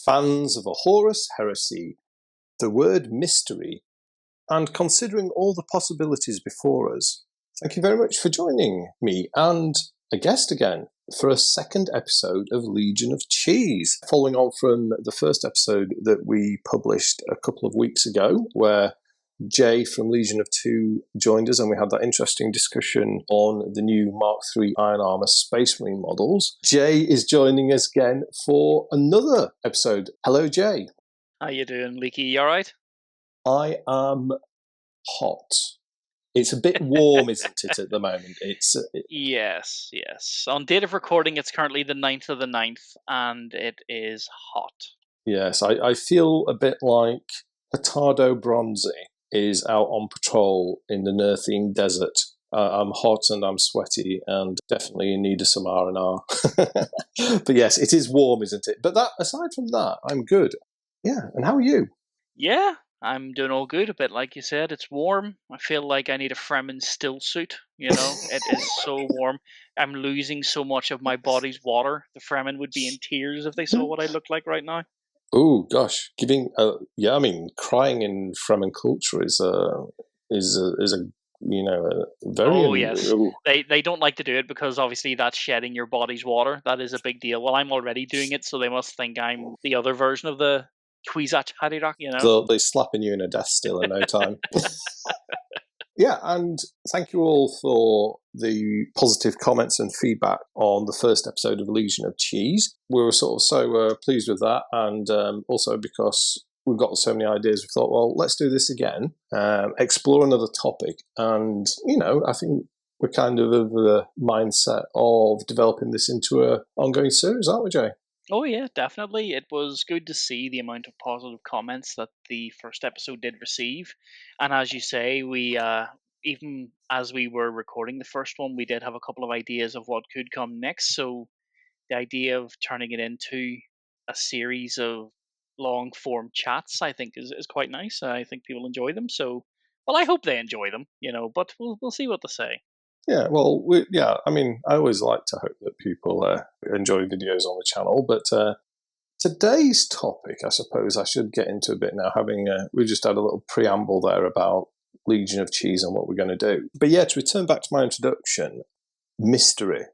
fans of a Horus Heresy, the word mystery, and considering all the possibilities before us. Thank you very much for joining me and a guest again for a second episode of Legion of Cheese, following on from the first episode that we published a couple of weeks ago, where Jay from Legion of Two joined us and we had that interesting discussion on the new Mark III Iron Armour Space Marine models. Jay is joining us again for another episode. Hello, Jay. How you doing, Leaky? You alright? I am hot. It's a bit warm, isn't it, at the moment? Yes. On date of recording, it's currently the 9th of the 9th, and it is hot. Yes, I feel a bit like Petardo Bronzy is out on patrol in the Nerthine Desert. I'm hot and I'm sweaty and definitely in need of some R&R. But yes, it is warm, isn't it? But aside from that, I'm good. Yeah, and how are you? Yeah, I'm doing all good. A bit like you said, it's warm. I feel like I need a Fremen still suit. You know, it is so warm. I'm losing so much of my body's water. The Fremen would be in tears if they saw what I look like right now. Oh gosh, crying in Fremen culture is a very. Oh yes, they don't like to do it because obviously that's shedding your body's water. That is a big deal. Well, I'm already doing it, so they must think I'm the other version of the Kwisatz Haderach, you know. They're slapping you in a death still in no time. Yeah, and thank you all for the positive comments and feedback on the first episode of Legion of Cheese. We were sort of so pleased with that, and also because we've got so many ideas, we thought, well, let's do this again, explore another topic, and, I think we're kind of the mindset of developing this into an ongoing series, aren't we, Jay? Oh yeah, definitely. It was good to see the amount of positive comments that the first episode did receive. And as you say, we even as we were recording the first one, we did have a couple of ideas of what could come next. So the idea of turning it into a series of long form chats, I think is quite nice. I think people enjoy them. So well, I hope they enjoy them, but we'll see what they say. Yeah, well, I always like to hope that people enjoy videos on the channel, but today's topic, I suppose I should get into a bit now, we just had a little preamble there about Legion of Cheese and what we're going to do. But yeah, to return back to my introduction, mystery,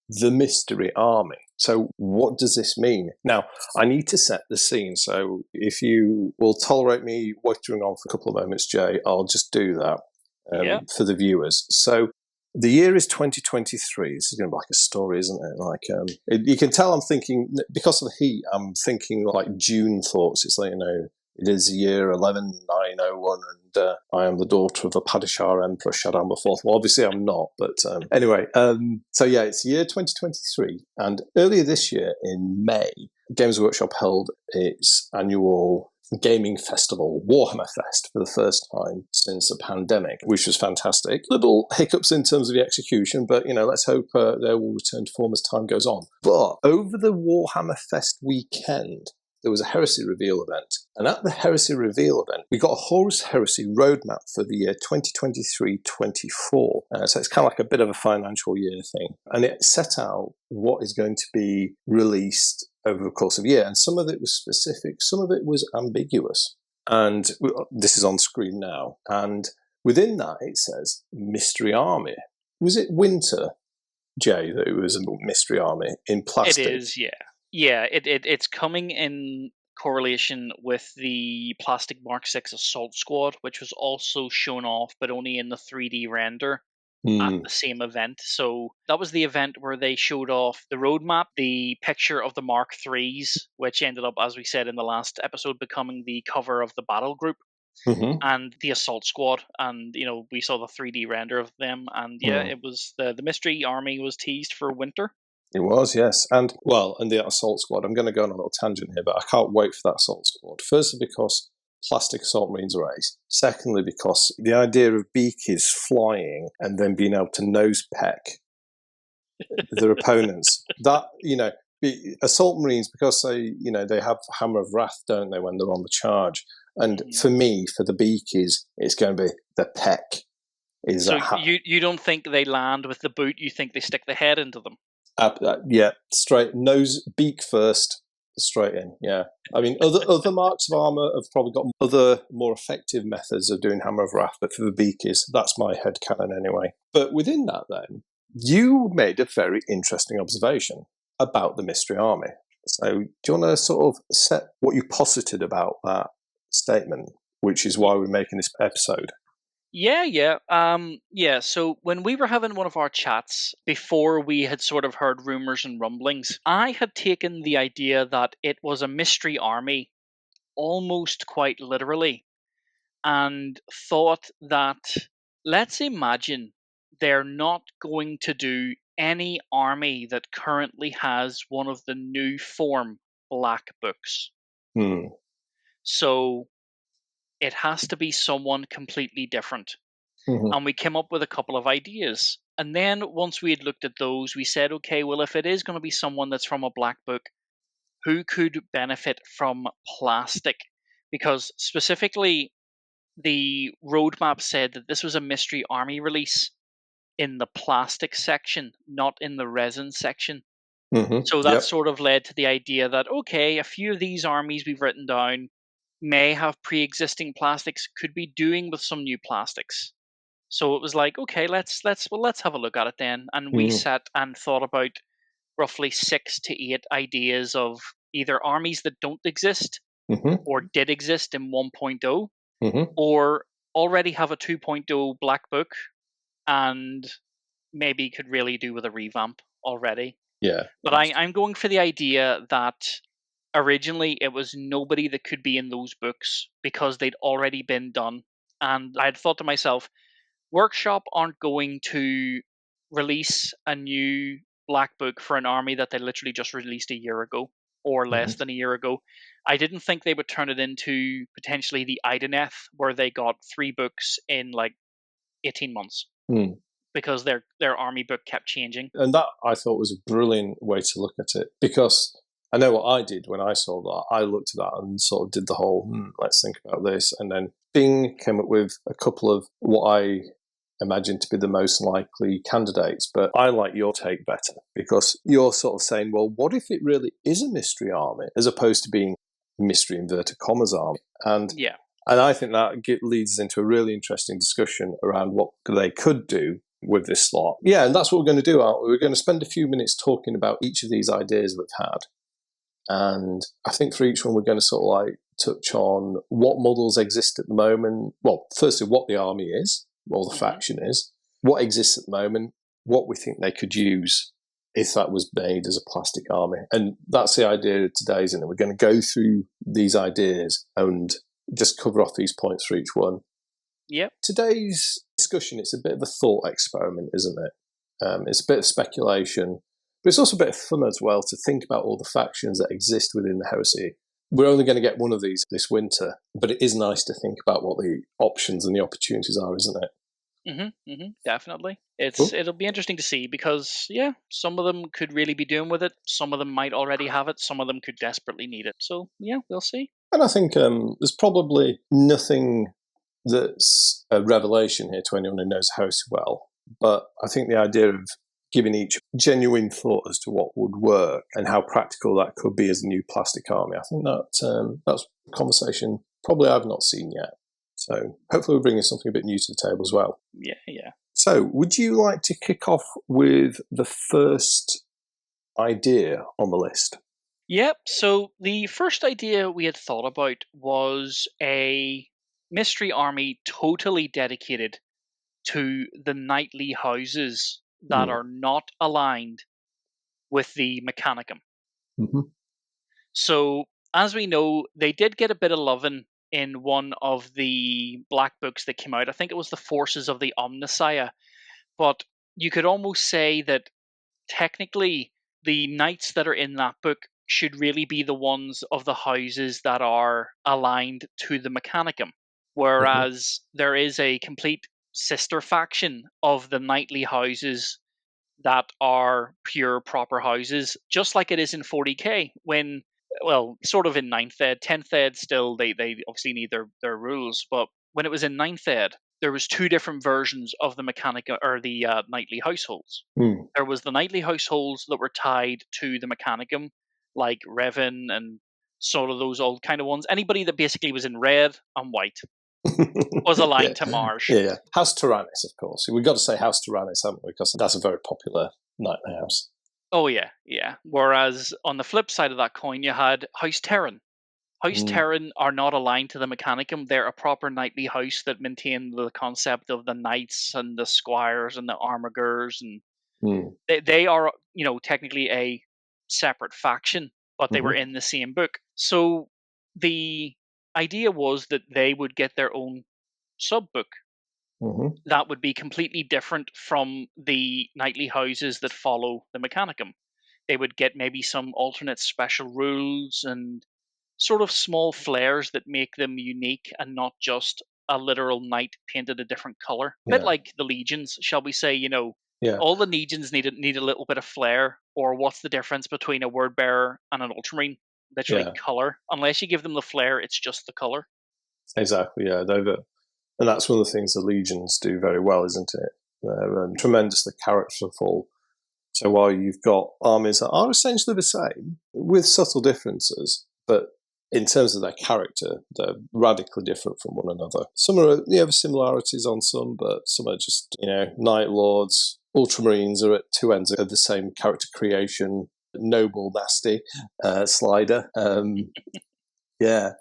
the mystery army. So what does this mean? Now, I need to set the scene, so if you will tolerate me waiting on for a couple of moments, Jay, I'll just do that for the viewers. So the year is 2023. This is going to be like a story, isn't it? You can tell I'm thinking, because of the heat, I'm thinking like June thoughts. It's like, it is the year 11901, and I am the daughter of a Padishah Emperor Shaddam IV. Well, obviously I'm not, but anyway. So yeah, it's the year 2023, and earlier this year in May, Games Workshop held its annual gaming festival, Warhammer Fest, for the first time since the pandemic, which was fantastic. Little hiccups in terms of the execution, but let's hope they will return to form as time goes on. But over the Warhammer Fest weekend, there was a Heresy reveal event. And at the Heresy reveal event, we got a Horus Heresy roadmap for the year 2023-24. So it's kind of like a bit of a financial year thing. And it set out what is going to be released over the course of a year. And some of it was specific, some of it was ambiguous. And this is on screen now. And within that, it says Mystery Army. Was it winter, Jay, that it was a Mystery Army in plastic? It is, yeah. Yeah, it's coming in correlation with the plastic Mark VI Assault Squad, which was also shown off, but only in the 3D render at the same event. So that was the event where they showed off the roadmap, the picture of the Mark IIIs, which ended up, as we said in the last episode, becoming the cover of the battle group, and the Assault Squad. And, we saw the 3D render of them. And yeah, it was the Mystery Army was teased for winter. It was, yes. And the Assault Squad, I'm going to go on a little tangent here, but I can't wait for that Assault Squad. Firstly, because plastic Assault Marines are ace. Secondly, because the idea of beakies flying and then being able to nose peck their opponents, that, Assault Marines, because they have Hammer of Wrath, don't they, when they're on the charge. And for me, for the beakies, it's going to be the peck. You don't think they land with the boot, you think they stick the head into them? Yeah, straight nose, beak first, Straight in, yeah. I mean, other marks of armour have probably got other more effective methods of doing Hammer of Wrath, but for the beakies, that's my headcanon anyway. But within that then, you made a very interesting observation about the Mystery Army. So do you want to sort of set what you posited about that statement, which is why we're making this episode? Yeah. So when we were having one of our chats, before we had sort of heard rumors and rumblings, I had taken the idea that it was a mystery army almost quite literally, and thought that, let's imagine they're not going to do any army that currently has one of the new form black books. So it has to be someone completely different. And we came up with a couple of ideas. And then once we had looked at those, we said, okay, well, if it is going to be someone that's from a black book, who could benefit from plastic? Because specifically, the roadmap said that this was a mystery army release in the plastic section, not in the resin section. So that sort of led to the idea that, okay, a few of these armies we've written down may have pre-existing plastics, could be doing with some new plastics. So it was like, okay, let's have a look at it then. And we sat and thought about roughly 6 to 8 ideas of either armies that don't exist or did exist in 1.0 or already have a 2.0 black book and maybe could really do with a revamp already. Yeah. But I'm going for the idea that originally it was nobody that could be in those books because they'd already been done. And I had thought to myself, Workshop aren't going to release a new black book for an army that they literally just released a year ago or less than a year ago. I didn't think they would turn it into potentially the Ideneth, where they got 3 books in like 18 months because their army book kept changing. And that I thought was a brilliant way to look at it, because I know what I did when I saw that. I looked at that and sort of did the whole, let's think about this. And then Bing came up with a couple of what I imagine to be the most likely candidates. But I like your take better, because you're sort of saying, well, what if it really is a mystery army as opposed to being mystery inverted commas army? And I think that leads into a really interesting discussion around what they could do with this slot. Yeah, and that's what we're going to do, aren't we? We're going to spend a few minutes talking about each of these ideas we've had. And I think for each one, we're going to sort of like touch on what models exist at the moment. Well, firstly, what the army is, or the faction is, what exists at the moment, what we think they could use if that was made as a plastic army. And that's the idea of today, isn't it? We're going to go through these ideas and just cover off these points for each one. Yep. Today's discussion, it's a bit of a thought experiment, isn't it? It's a bit of speculation, but it's also a bit of fun as well to think about all the factions that exist within the Heresy. We're only going to get one of these this winter, but it is nice to think about what the options and the opportunities are, isn't it? Definitely. Cool. It'll be interesting to see because, some of them could really be doing with it. Some of them might already have it. Some of them could desperately need it. So, we'll see. And I think there's probably nothing that's a revelation here to anyone who knows Heresy well. But I think the idea of giving each genuine thought as to what would work and how practical that could be as a new plastic army, I think that's a conversation probably I've not seen yet. So hopefully we're bringing something a bit new to the table as well. Yeah. So would you like to kick off with the first idea on the list? Yep. So the first idea we had thought about was a mystery army totally dedicated to the knightly houses that are not aligned with the Mechanicum. So, as we know, they did get a bit of loving in one of the black books that came out. I think it was the Forces of the Omnissiah. But you could almost say that technically the knights that are in that book should really be the ones of the houses that are aligned to the Mechanicum. Whereas there is a complete sister faction of the knightly houses that are pure proper houses, just like it is in 40k. When, well, sort of in 9th ed, 10th ed still, they obviously need their rules, but when it was in 9th ed, there was 2 different versions of the Mechanica, or the knightly households. There was the knightly households that were tied to the Mechanicum, like Revan and sort of those old kind of ones. Anybody that basically was in red and white was aligned to Mars. Yeah. House Tyrannus, of course. We've got to say House Tyrannus, haven't we? Because that's a very popular knightly house. Oh, yeah. Whereas on the flip side of that coin, you had House Terran. House Terran are not aligned to the Mechanicum. They're a proper knightly house that maintain the concept of the knights and the squires and the armigers, and they are, technically a separate faction, but they were in the same book. So the idea was that they would get their own sub-book that would be completely different from the knightly houses that follow the Mechanicum. They would get maybe some alternate special rules and sort of small flares that make them unique and not just a literal knight painted a different color. A bit like the legions, shall we say, all the legions need a little bit of flair. Or what's the difference between a word bearer and an ultramarine? Literally color. Unless you give them the flair, it's just the color. Exactly, yeah. And that's one of the things the legions do very well, isn't it? They're tremendously characterful. So while you've got armies that are essentially the same, with subtle differences, but in terms of their character, they're radically different from one another. Some are, have similarities on some, but some are just, Night Lords, Ultramarines are at two ends of the same character creation. Noble, nasty, slider. Yeah.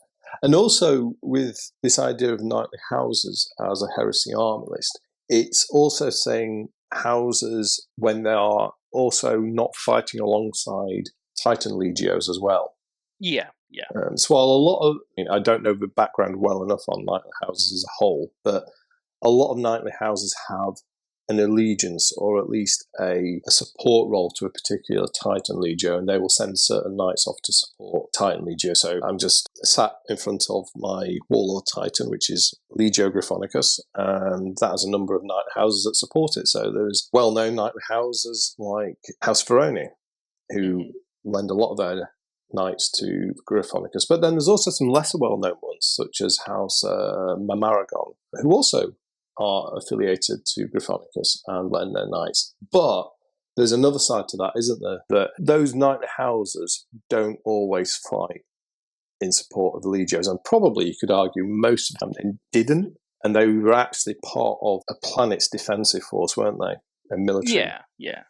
And also with this idea of knightly houses as a heresy army list, it's also saying houses when they are also not fighting alongside Titan Legios as well. Yeah. So while a lot of, I don't know the background well enough on knightly houses as a whole, but a lot of knightly houses have an allegiance or at least a support role to a particular Titan Legio, and they will send certain knights off to support Titan Legio. So I'm just sat in front of my Warlord Titan, which is Legio Gryphonicus, and that has a number of knightly houses that support it. So there's well-known knightly houses like House Veroni, who lend a lot of their knights to Gryphonicus. But then there's also some lesser well-known ones, such as House Mamaragon, who also are affiliated to Gryphonicus and lend their knights. But there's another side to that, isn't there? That those knightly houses don't always fight in support of the Legios, and probably you could argue most of them didn't, and they were actually part of a planet's defensive force, weren't they? A military. Yeah.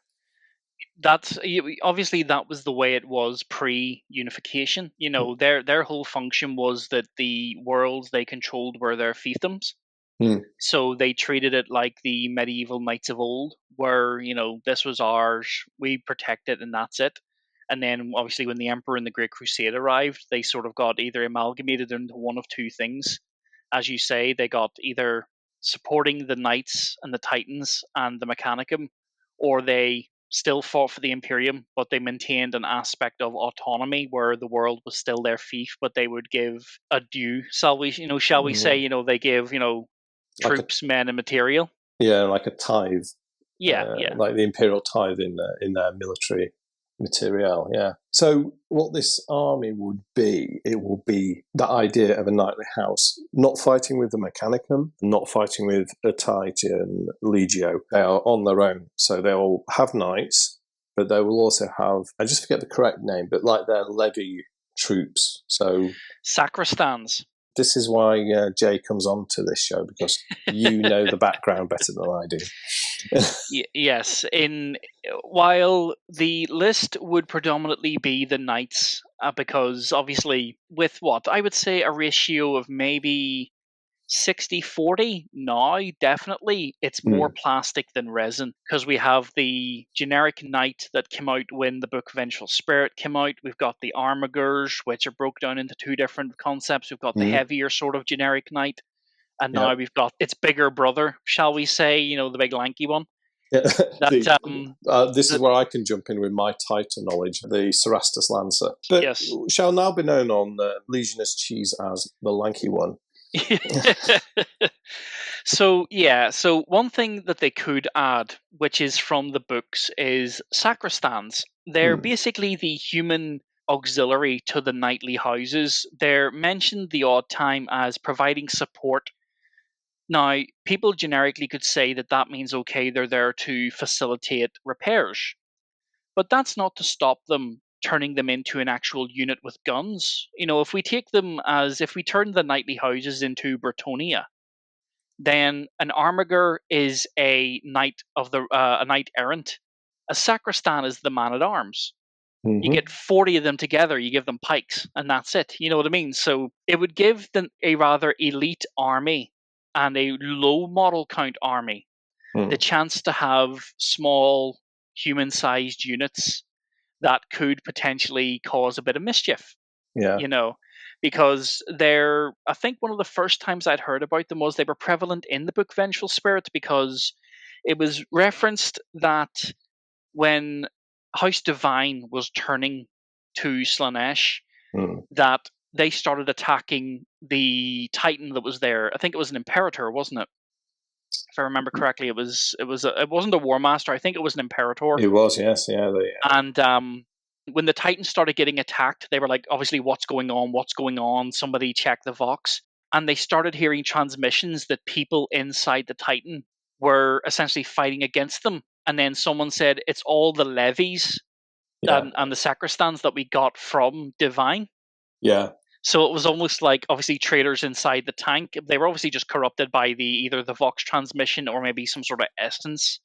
That's obviously that was the way it was pre-unification. Their whole function was that the worlds they controlled were their fiefdoms. So they treated it like the medieval knights of old, where, this was ours, we protect it, and that's it. And then, obviously, when the Emperor and the Great Crusade arrived, they sort of got either amalgamated into one of two things. As you say, they got either supporting the Knights and the Titans and the Mechanicum, or they still fought for the Imperium, but they maintained an aspect of autonomy where the world was still their fief, but they would give a due, shall we say, they give, troops, men, and material. Yeah, like a tithe. Yeah. Like the imperial tithe in their military material. Yeah. So what this army would be, it will be that idea of a knightly house, not fighting with the Mechanicum, not fighting with a Titan Legio. They are on their own. So they will have knights, but they will also have, I just forget the correct name, but like their levy troops. So sacristans. This is why Jay comes on to this show, because you know the background better than I do. Yes. While the list would predominantly be the knights, because obviously with what I would say a ratio of maybe 60-40 now, definitely it's more plastic than resin, because we have the generic knight that came out when the Book of Vengeful Spirit came out. We've got the armigers, which are broke down into two different concepts. We've got the heavier sort of generic knight, and now we've got its bigger brother, shall we say, the big lanky one. This is where I can jump in with my Titan knowledge, the Cerastus Lancer. But shall now be known on Legionist Cheese as the lanky one. So one thing that they could add, which is from the books, is sacristans. They're basically the human auxiliary to the knightly houses. They're mentioned the odd time as providing support. Now, people generically could say that means, okay, they're there to facilitate repairs. But that's not to stop them turning them into an actual unit with guns. If we turn the knightly houses into Bretonia, then an armiger is a knight a knight errant. A sacristan is the man at arms. You get 40 of them together, you give them pikes, and that's it. You know what I mean? So it would give a rather elite army and a low model count army the chance to have small human-sized units that could potentially cause a bit of mischief. Yeah. Because I think one of the first times I'd heard about them was they were prevalent in the book Vengeful Spirit, because it was referenced that when House Divine was turning to Slaanesh, that they started attacking the Titan that was there. I think it was an Imperator, wasn't it? If I remember correctly, it wasn't a War Master. I think it was an Imperator. It was, yes, yeah. And when the Titans started getting attacked, they were like, obviously, what's going on? What's going on? Somebody check the Vox. And they started hearing transmissions that people inside the Titan were essentially fighting against them. And then someone said, it's all the levies and the sacristans that we got from Divine. Yeah. So it was almost like, obviously, traitors inside the tank. They were obviously just corrupted by either the Vox transmission or maybe some sort of essence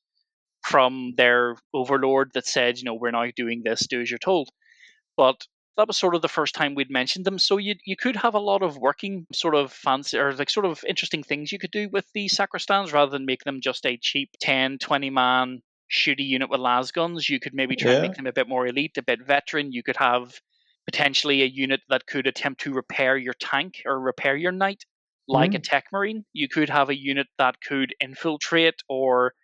from their overlord that said, we're now doing this, do as you're told. But that was sort of the first time we'd mentioned them. So you could have a lot of working sort of fancy or like sort of interesting things you could do with the sacristans rather than make them just a cheap 10, 20 man shooty unit with las guns. You could maybe try and make them a bit more elite, a bit veteran. You could have potentially a unit that could attempt to repair your tank or repair your knight, like a Tech Marine. You could have a unit that could infiltrate or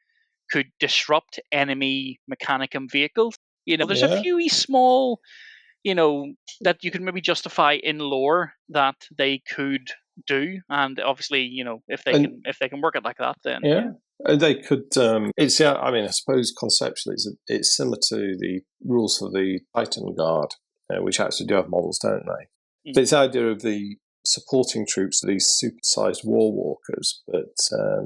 could disrupt enemy Mechanicum vehicles. There's a few small, that you can maybe justify in lore that they could do, and obviously, if they can work it like that, then they could. I suppose conceptually, it's similar to the rules for the Titan Guard, which actually do have models, don't they? But it's the idea of the supporting troops, these supersized war walkers, but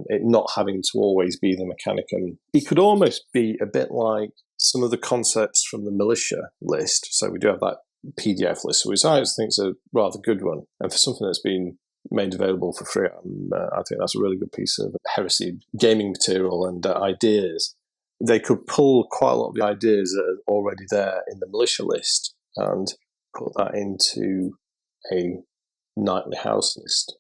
it not having to always be the Mechanicum. It could almost be a bit like some of the concepts from the militia list. So we do have that PDF list, which I think is a rather good one. And for something that's been made available for free, I think that's a really good piece of heresy gaming material and ideas. They could pull quite a lot of the ideas that are already there in the militia list and put that into a knightly house list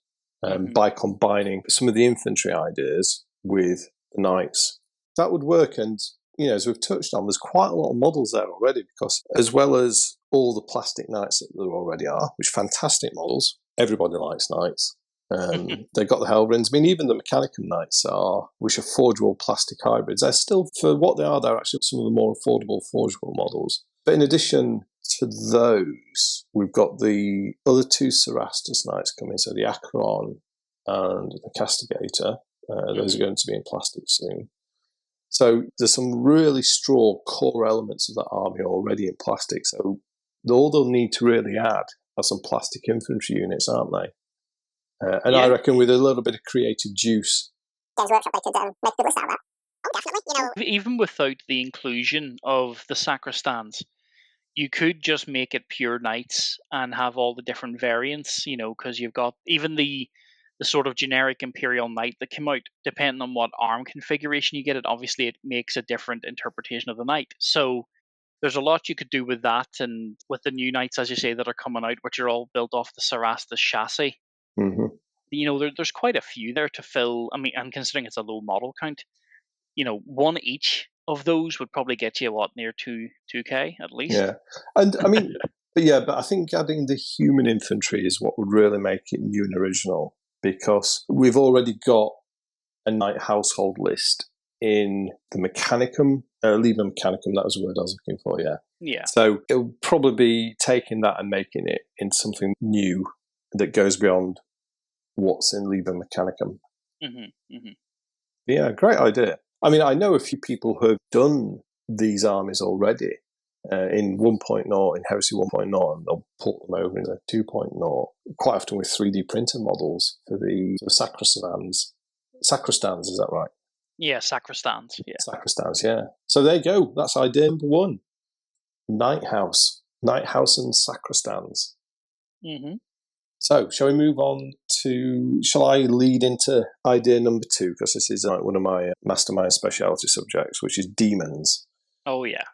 by combining some of the infantry ideas with the knights. That would work, and as we've touched on, there's quite a lot of models there already, because as well as all the plastic knights that there already are, which are fantastic models, everybody likes knights. They've got the Hellrinds. I mean, even the Mechanicum knights which are forgeable plastic hybrids. They're still, for what they are, they're actually some of the more affordable forgeable models. But in addition to those, we've got the other two Cerastus knights coming, so the Acheron and the Castigator. Those are going to be in plastic soon. So there's some really strong core elements of that army already in plastic. So all they'll need to really add are some plastic infantry units, aren't they? I reckon with a little bit of creative juice, Games Workshop, they could make the list out of that. Oh, definitely. Even without the inclusion of the sacristans, you could just make it pure knights and have all the different variants, because you've got even the sort of generic Imperial Knight that came out, depending on what arm configuration you get it, obviously it makes a different interpretation of the Knight. So there's a lot you could do with that, and with the new Knights, as you say, that are coming out, which are all built off the Cerastus chassis. There's quite a few there to fill. I mean, and considering it's a low model count, one each of those would probably get you near 2K at least. Yeah, and I mean, but I think adding the human infantry is what would really make it new and original, because we've already got a knight household list in the Mechanicum, Liber Mechanicum. That was the word I was looking for. Yeah. So it'll probably be taking that and making it into something new that goes beyond what's in Liber Mechanicum. Yeah, great idea. I mean, I know a few people who have done these armies already in 1.0, in Heresy 1.0, and they'll put them over in the 2.0, quite often with 3D printer models for the sacristans. Sacristans, is that right? Yeah, sacristans. Yeah. Sacristans, yeah. So there you go. That's idea number one. Knight House. Nighthouse and Sacristans. Mm-hmm. So, shall we move on to... Shall I lead into idea number 2? Because this is one of my mastermind speciality subjects, which is demons. Oh, yeah.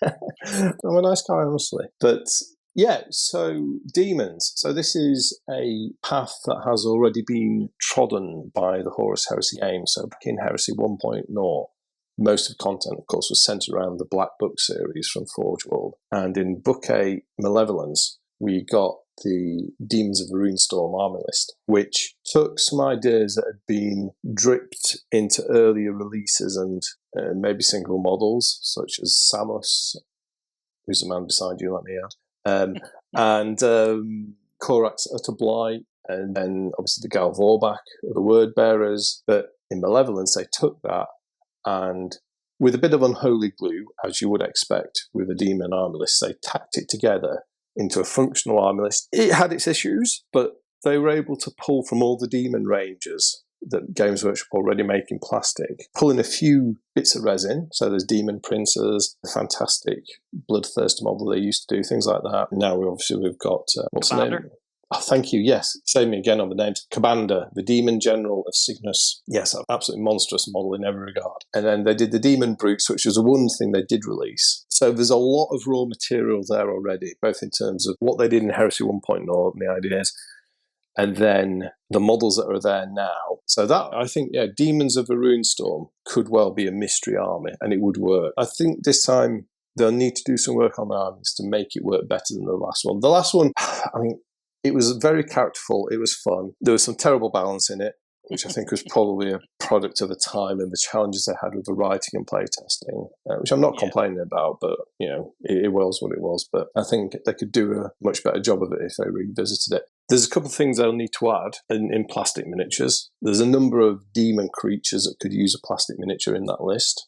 I'm a nice guy, honestly. But, yeah, so demons. So this is a path that has already been trodden by the Horus Heresy games. So back in Heresy 1.0, most of the content, of course, was centered around the Black Book series from Forge World. And in Book 8, Malevolence, we got the Demons of Ruinstorm army list, which took some ideas that had been dripped into earlier releases and maybe single models, such as Samus, who's the man beside you, let me add, and Korax Utterblight, and then obviously the Galvorbach, the Word Bearers. But in Malevolence, they took that and, with a bit of unholy glue, as you would expect with a demon army list, they tacked it together into a functional army list. It had its issues, but they were able to pull from all the demon ranges that Games Workshop already make in plastic, pull in a few bits of resin. So there's Demon Princes, the fantastic Bloodthirster model they used to do, things like that. Now we've got what's the name? Oh, thank you. Yes, save me again on the names. Commander, the Demon General of Cygnus. Yes, an absolutely monstrous model in every regard. And then they did the Demon Brutes, which was the one thing they did release. So there's a lot of raw material there already, both in terms of what they did in Heresy 1.0 and the ideas, and then the models that are there now. So that, I think, yeah, Demons of a Ruinstorm could well be a mystery army, and it would work. I think this time they'll need to do some work on the armies to make it work better than the last one. The last one, I mean, it was very characterful. It was fun. There was some terrible balance in it, which I think was probably a product of the time and the challenges they had with the writing and playtesting, which I'm not complaining about, but, you know, it was what it was. But I think they could do a much better job of it if they revisited it. There's a couple of things they'll need to add in plastic miniatures. There's a number of demon creatures that could use a plastic miniature in that list.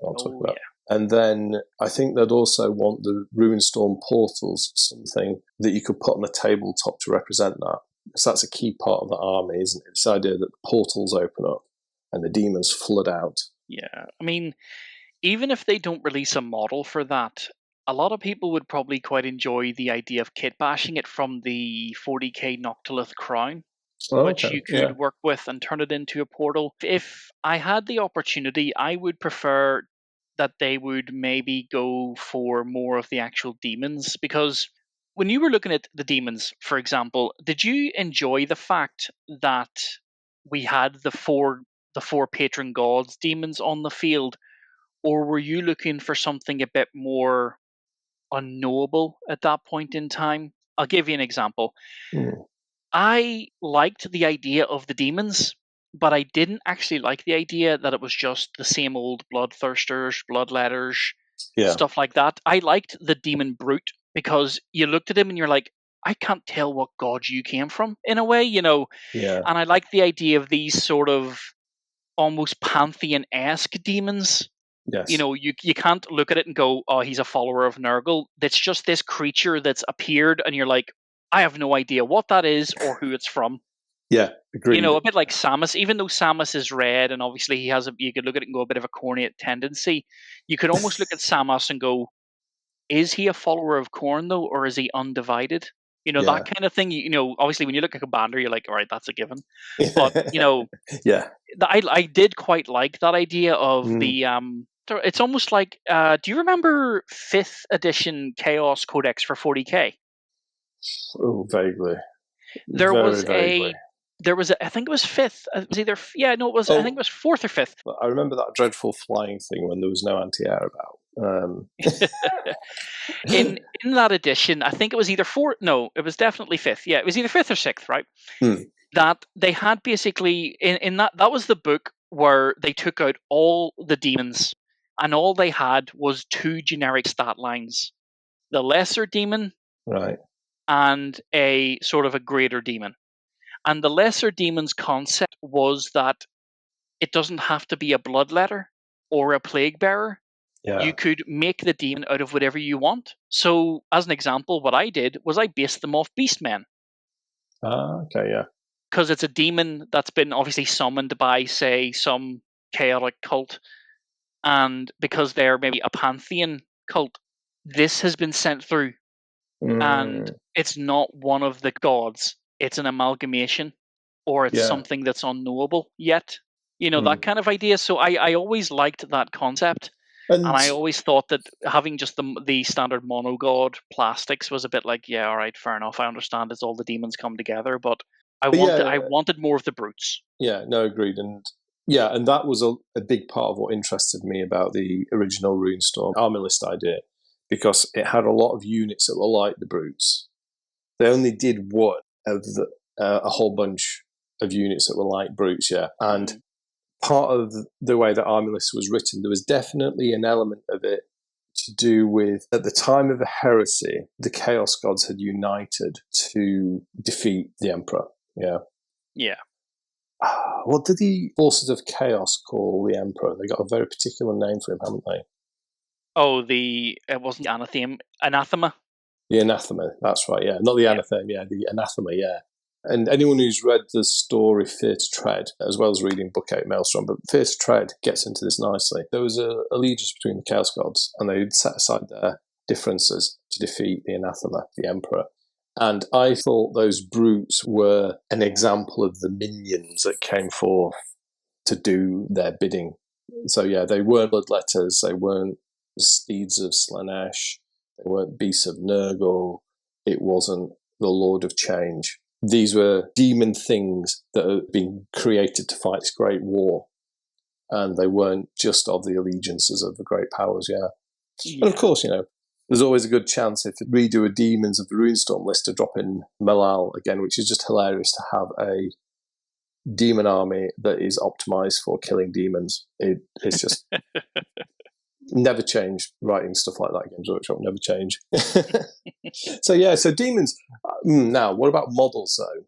I'll talk about. And then I think they'd also want the Ruinstorm portals, something that you could put on a tabletop to represent that. Because that's a key part of the army, isn't it? This idea that the portals open up and the demons flood out. Yeah, I mean, even if they don't release a model for that, a lot of people would probably quite enjoy the idea of kit bashing it from the 40k Noctilith crown, which you could work with and turn it into a portal. If I had the opportunity, I would prefer that they would maybe go for more of the actual demons, because when you were looking at the demons, for example, did you enjoy the fact that we had the four patron gods demons on the field, or were you looking for something a bit more unknowable at that point in time? I'll give you an example. I liked the idea of the demons, but I didn't actually like the idea that it was just the same old bloodthirsters, bloodletters, stuff like that. I liked the demon brute because you looked at him and you're like, I can't tell what god you came from, in a way, you know. Yeah. And I like the idea of these sort of almost pantheon-esque demons. Yes. You know, you can't look at it and go, oh, he's a follower of Nurgle. That's just this creature that's appeared, and you're like, I have no idea what that is or who it's from. Yeah, agreed. You know, a bit like Samus. Even though Samus is red, and obviously he has you could look at it and go a bit of a cornate tendency. You could almost look at Samus and go, is he a follower of Khorne though, or is he undivided? You know, that kind of thing. You know, obviously when you look at Commander, you're like, all right, that's a given. But you know, I did quite like that idea of the It's almost like, do you remember 5th edition Chaos Codex for 40k? Oh, vaguely. There was I think it was 5th. It was either, I think it was 4th or 5th. I remember that dreadful flying thing when there was no anti-air about. In that edition, I think it was either 4th. No, it was definitely 5th. Yeah, it was either 5th or 6th, right? That they had basically in that was the book where they took out all the demons, and all they had was 2 generic stat lines: the lesser demon, right, and a sort of a greater demon. And the lesser demon's concept was that it doesn't have to be a bloodletter or a plague bearer. Yeah. You could make the demon out of whatever you want. So, as an example, what I did was I based them off beastmen. Okay, yeah. Because it's a demon that's been obviously summoned by, say, some chaotic cult, and because they're maybe a pantheon cult, this has been sent through, and it's not one of the gods. It's an amalgamation, or it's something that's unknowable yet. That kind of idea. So I always liked that concept. And I always thought that having just the standard monogod plastics was a bit like, yeah, all right, fair enough. I understand it's all the demons come together, but I wanted more of the brutes. Yeah, no, agreed. And that was a big part of what interested me about the original Ruinstorm army list idea, because it had a lot of units that were like the brutes. They only did one of a whole bunch of units that were like brutes, and part of the way that army list was written, there was definitely an element of it to do with, at the time of the heresy, the Chaos Gods had united to defeat the Emperor. Yeah. What did the forces of chaos call the Emperor? They got a very particular name for him, haven't they? Oh, it wasn't anathema. The anathema, that's right, yeah. Not the anathema, the anathema, yeah. And anyone who's read the story Fear to Tread, as well as reading Book 8 Maelstrom, but Fear to Tread gets into this nicely. There was a allegiance between the Chaos Gods, and they'd set aside their differences to defeat the anathema, the Emperor. And I thought those brutes were an example of the minions that came forth to do their bidding. So they weren't bloodletters, they weren't steeds of Slanesh, they weren't beasts of Nurgle, it wasn't the Lord of Change. These were demon things that had been created to fight this great war. And they weren't just of the allegiances of the great powers, And of course, there's always a good chance if you redo a Demons of the Ruinstorm list to drop in Malal again, which is just hilarious to have a demon army that is optimized for killing demons. It's just never change writing stuff like that. Games Workshop never change. So demons. Now, what about models though?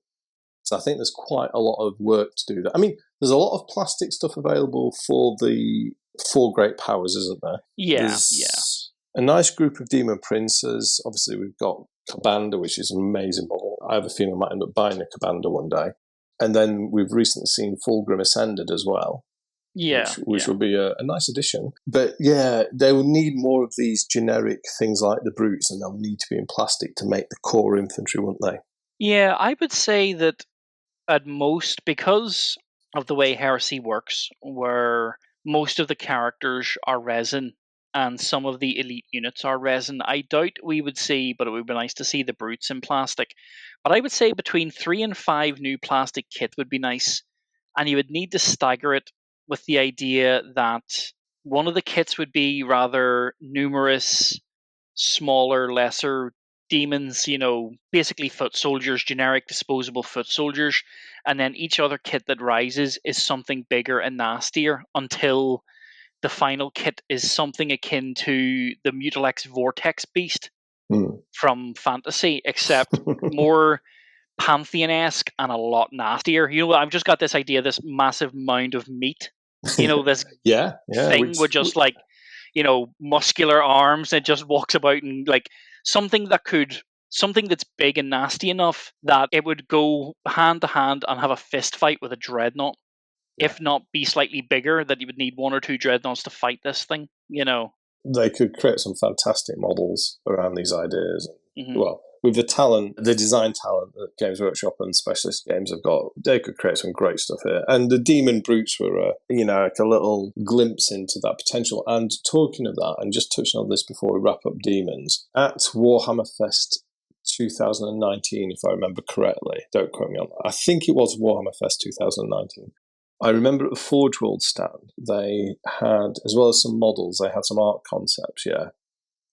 So I think there's quite a lot of work to do that. I mean, there's a lot of plastic stuff available for the 4 great powers, isn't there? There's a nice group of demon princes. Obviously, we've got Kabanda, which is an amazing model. I have a feeling I might end up buying a Kabanda one day. And then we've recently seen Fulgrim Ascended as well. Which will be a nice addition. But they will need more of these generic things like the brutes, and they'll need to be in plastic to make the core infantry, won't they? Yeah, I would say that at most, because of the way Heresy works, where most of the characters are resin and some of the elite units are resin, I doubt we would see, but it would be nice to see the brutes in plastic. But I would say between 3 and 5 new plastic kit would be nice, and you would need to stagger it with the idea that one of the kits would be rather numerous, smaller, lesser demons, basically foot soldiers, generic disposable foot soldiers, and then each other kit that rises is something bigger and nastier until the final kit is something akin to the Mutilex Vortex Beast from Fantasy, except more Pantheon-esque and a lot nastier. I've just got this idea, this massive mound of meat, this thing with just muscular arms, and just walks about and something that's big and nasty enough that it would go hand to hand and have a fist fight with a dreadnought. If not be slightly bigger, that you would need 1 or 2 dreadnoughts to fight this thing, They could create some fantastic models around these ideas. Well, with the design talent that Games Workshop and Specialist Games have got, they could create some great stuff here. And the Demon Brutes were, like a little glimpse into that potential. And talking of that, and just touching on this before we wrap up Demons, at Warhammer Fest 2019, if I remember correctly, don't quote me on that, I think it was Warhammer Fest 2019, I remember at the Forge World stand, they had, as well as some models, they had some art concepts,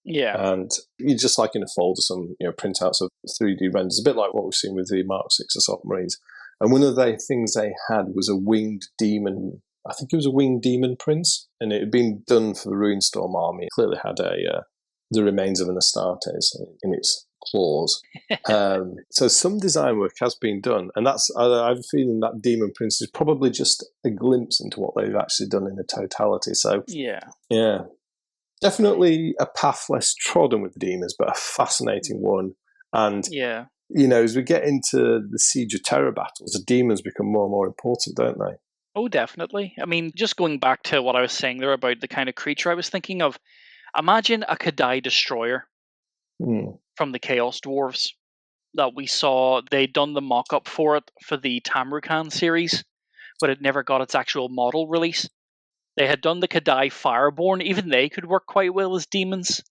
and you just like in a folder, some printouts of 3D renders, a bit like what we've seen with the Mark 6 Assault Marines. And one of the things they had was a winged demon. I think it was a winged demon prince, and it had been done for the Ruinstorm army. It clearly had the remains of an Astartes in its claws. So some design work has been done, and I have a feeling that Demon Prince is probably just a glimpse into what they've actually done in the totality. So definitely a path less trodden with the demons, but a fascinating one. And as we get into the Siege of Terror battles, the demons become more and more important, don't they? Oh, definitely. I mean, just going back to what I was saying there about the kind of creature I was thinking of, Imagine a Kadai destroyer from the Chaos Dwarves that we saw. They'd done the mock-up for it for the Tamrukan series, but it never got its actual model release. They had done the Kadai Fireborn. Even they could work quite well as demons.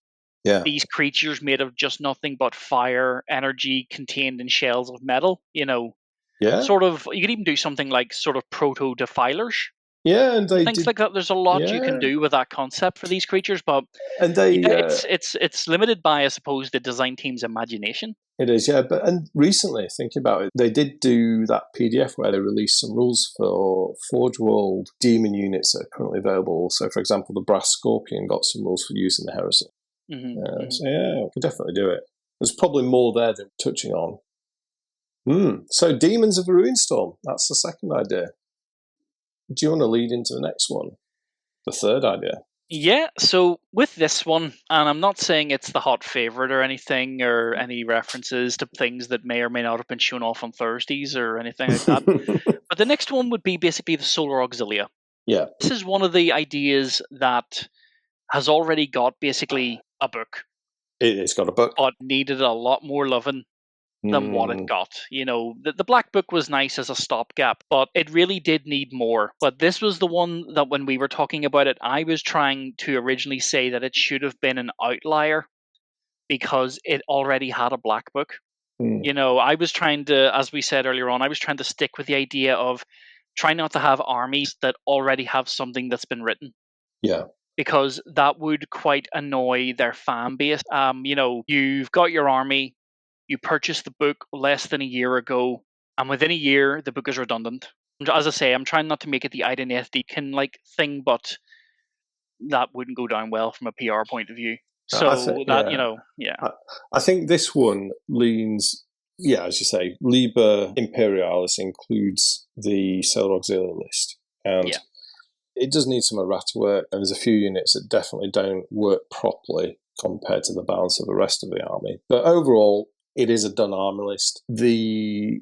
Yeah. These creatures made of just nothing but fire energy contained in shells of metal. Yeah. Sort of. You could even do something like sort of proto-defilers. Yeah, and they Things did, like that. There's a lot you can do with that concept for these creatures, but and they it's limited by, I suppose, the design team's imagination. It is, yeah. And recently, thinking about it, they did do that PDF where they released some rules for Forge World demon units that are currently available. So, for example, the Brass Scorpion got some rules for use in the Heresy. So, yeah, we could definitely do it. There's probably more there than we're touching on. So, Demons of the Ruinstorm. That's the second idea. Do you want to lead into the next one? The third idea? Yeah, so with this one, and I'm not saying it's the hot favorite or anything, or any references to things that may or may not have been shown off on Thursdays or anything like that. But the next one would be basically the Solar Auxilia. Yeah. This is one of the ideas that has already got basically a book. It's got a book. But needed a lot more loving than what it got. The Black Book was nice as a stopgap, but it really did need more. But this was the one that when we were talking about it, I was trying to originally say that it should have been an outlier because it already had a Black Book. I was trying to, as we said earlier on, I was trying to stick with the idea of trying not to have armies that already have something that's been written. Yeah. Because that would quite annoy their fan base. You've got your army, you purchased the book less than a year ago, and within a year, the book is redundant. As I say, I'm trying not to make it the identity like thing, but that wouldn't go down well from a PR point of view. So I think this one leans, as you say, Liber Imperialis includes the Solar Auxilia list, and it does need some errata work, and there's a few units that definitely don't work properly compared to the balance of the rest of the army. But overall, it is a done army list. The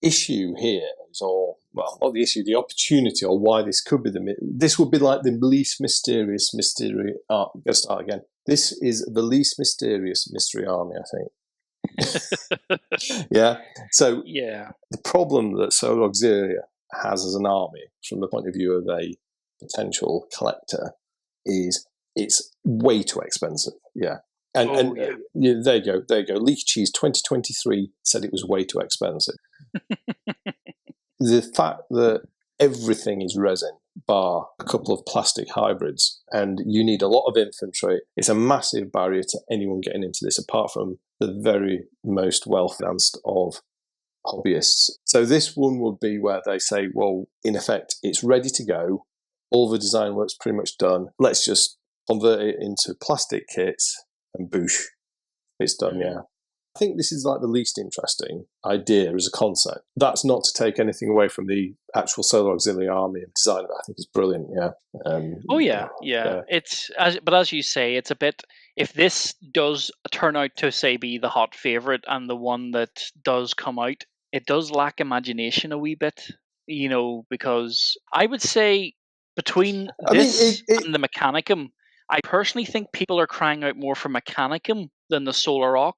issue here is not the issue, the opportunity, or why this could be this would be like the least mysterious mystery. Let's start again. This is the least mysterious mystery army, I think. Yeah. So the problem that Solar Auxilia has as an army, from the point of view of a potential collector, is it's way too expensive. Yeah. And there you go. Leakycheese 2023 said it was way too expensive. The fact that everything is resin, bar a couple of plastic hybrids, and you need a lot of infantry, it's a massive barrier to anyone getting into this, apart from the very most well-financed of hobbyists. So this one would be where they say, well, in effect, it's ready to go. All the design work's pretty much done. Let's just convert it into plastic kits and boosh, it's done, yeah. I think this is like the least interesting idea as a concept. That's not to take anything away from the actual Solar Auxilia army and design of it. I think it's brilliant, yeah. But as you say, it's a bit, if this does turn out to, say, be the hot favourite and the one that does come out, it does lack imagination a wee bit, because I would say between this and the Mechanicum, I personally think people are crying out more for Mechanicum than the Solar Aux.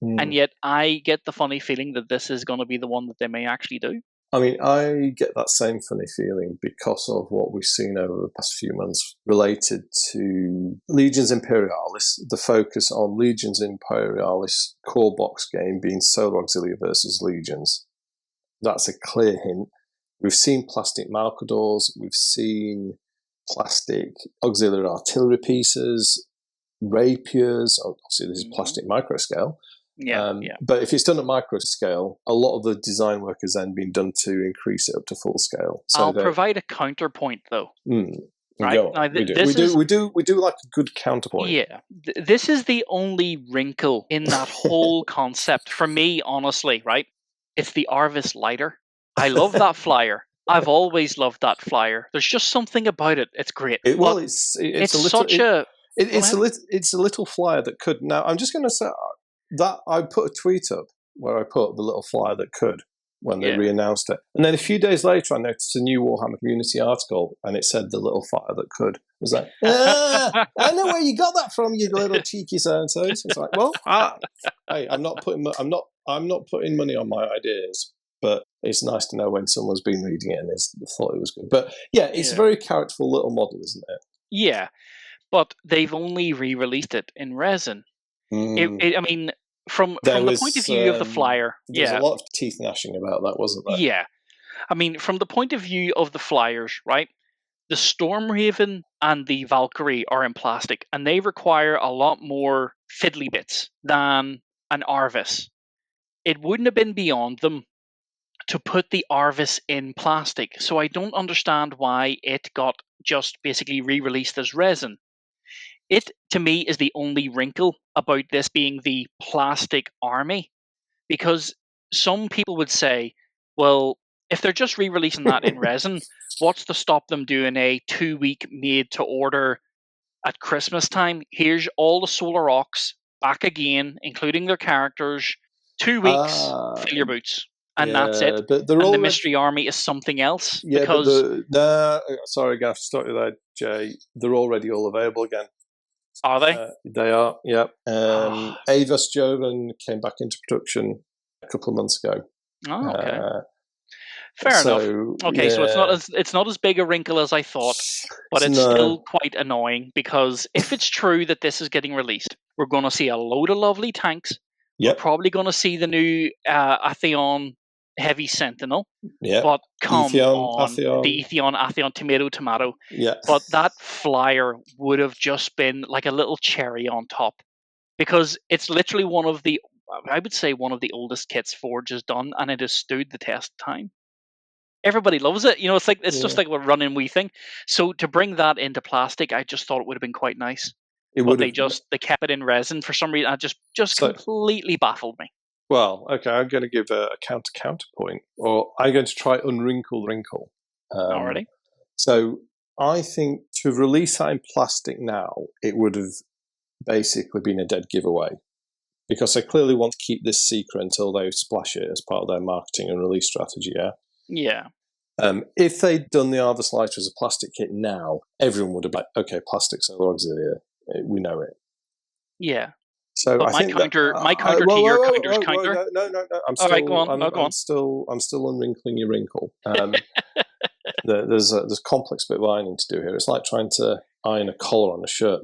And yet I get the funny feeling that this is going to be the one that they may actually do. I mean, I get that same funny feeling because of what we've seen over the past few months related to Legions Imperialis, the focus on Legions Imperialis core box game being Solar Auxilia versus Legions. That's a clear hint. We've seen plastic Malcadors, we've seen plastic auxiliary artillery pieces, rapiers. Obviously, this is plastic microscale. But if it's done at micro scale, a lot of the design work has then been done to increase it up to full scale. So I'll provide a counterpoint, though. Right? Now, we do like a good counterpoint. Yeah, this is the only wrinkle in that whole concept for me. Honestly, right? It's the Arvis lighter. I love that flyer. I've always loved that flyer. There's just something about it. It's great. It's a little flyer that could. Now, I'm just going to say that I put a tweet up where I put the little flyer that could. when they re-announced it. And then a few days later, I noticed a new Warhammer Community article, and it said the little fire that could. I was like, I know where you got that from, you little cheeky so-and-so. So it's like, well, hey, I'm not putting money on my ideas, but it's nice to know when someone's been reading it and thought it was good. But yeah, it's a very characterful little model, isn't it? Yeah, but they've only re-released it in resin. I mean, from the point of view of the flyer, there was a lot of teeth gnashing about that, wasn't there? Yeah, I mean, from the point of view of the flyers, right? The Stormraven and the Valkyrie are in plastic, and they require a lot more fiddly bits than an Arvis. It wouldn't have been beyond them to put the Arvis in plastic, so I don't understand why it got just basically re-released as resin. It, to me, is the only wrinkle about this being the plastic army, because some people would say, well, if they're just re-releasing that in resin, what's to stop them doing a 2-week made-to-order at Christmas time? Here's all the Solar Aux back again, including their characters. 2 weeks, fill your boots. And that's it. But the Mystery Army is something else. Yeah, because... sorry, Gaff, stop you there, Jay. They're already all available again. Are they? They are, yeah. Avas Joven came back into production a couple of months ago. Oh, okay. Fair enough. Okay, so it's not as big a wrinkle as I thought, but it's still quite annoying, because if it's true that this is getting released, we're going to see a load of lovely tanks. We're probably going to see the new Atheon Heavy Sentinel. Yeah. But come on, Atheon. The Atheon Tomato. Yeah. But that flyer would have just been like a little cherry on top, because it's literally one of the oldest kits Forge has done, and it has stood the test of time. Everybody loves it. It's just like a running wee thing. So to bring that into plastic, I just thought it would have been quite nice. They kept it in resin for some reason. It just completely baffled me. Well, okay, I'm going to give a counterpoint, or I'm going to try unwrinkle the wrinkle. Already. So I think to release that in plastic now, it would have basically been a dead giveaway, because they clearly want to keep this secret until they splash it as part of their marketing and release strategy. Yeah. Yeah. If they'd done the Arvis Lighter as a plastic kit now, everyone would have been like, okay, plastic Solar Auxilia, we know it. Yeah. So but my counter to your counter's counter. No. Go on. I'm still unwrinkling your wrinkle. There's a complex bit of ironing to do here. It's like trying to iron a collar on a shirt.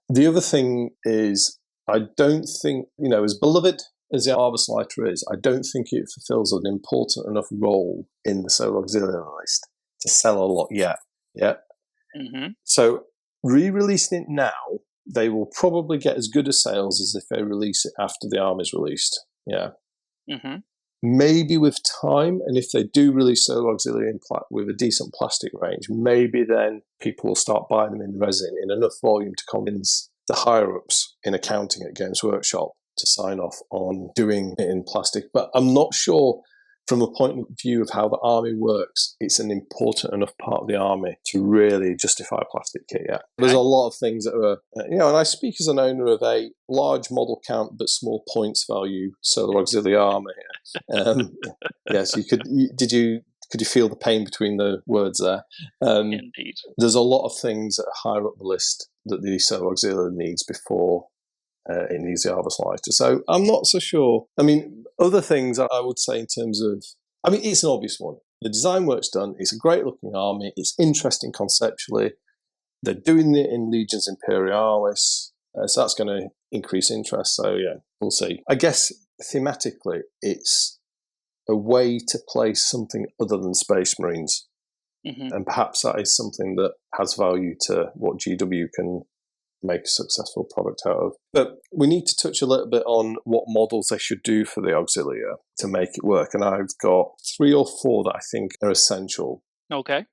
The other thing is, I don't think, as beloved as the Arvis Lighter is, I don't think it fulfills an important enough role in the Solar Auxilia list to sell a lot yet. Yeah. Mm-hmm. So re-releasing it now, they will probably get as good a sales as if they release it after the army's released. Yeah. Mm-hmm. Maybe with time, and if they do release Solar Auxilia with a decent plastic range, maybe then people will start buying them in resin in enough volume to convince the higher-ups in accounting at Games Workshop to sign off on doing it in plastic. But I'm not sure, from a point of view of how the army works, it's an important enough part of the army to really justify a plastic kit yet. There's a lot of things that are, and I speak as an owner of a large model count but small points value Solar Auxilia army here. Yes, could you feel the pain between the words there? Indeed. There's a lot of things that are higher up the list that the Solar Auxilia needs before it needs the Arvis Lighter. So I'm not so sure. I mean, other things I would say in terms of, it's an obvious one. The design work's done. It's a great looking army. It's interesting conceptually. They're doing it in Legions Imperialis. So that's going to increase interest. So yeah, we'll see. I guess thematically, it's a way to place something other than Space Marines. Mm-hmm. And perhaps that is something that has value to what GW can make a successful product out of. But we need to touch a little bit on what models they should do for the Auxilia to make it work. And I've got 3 or 4 that I think are essential. Okay.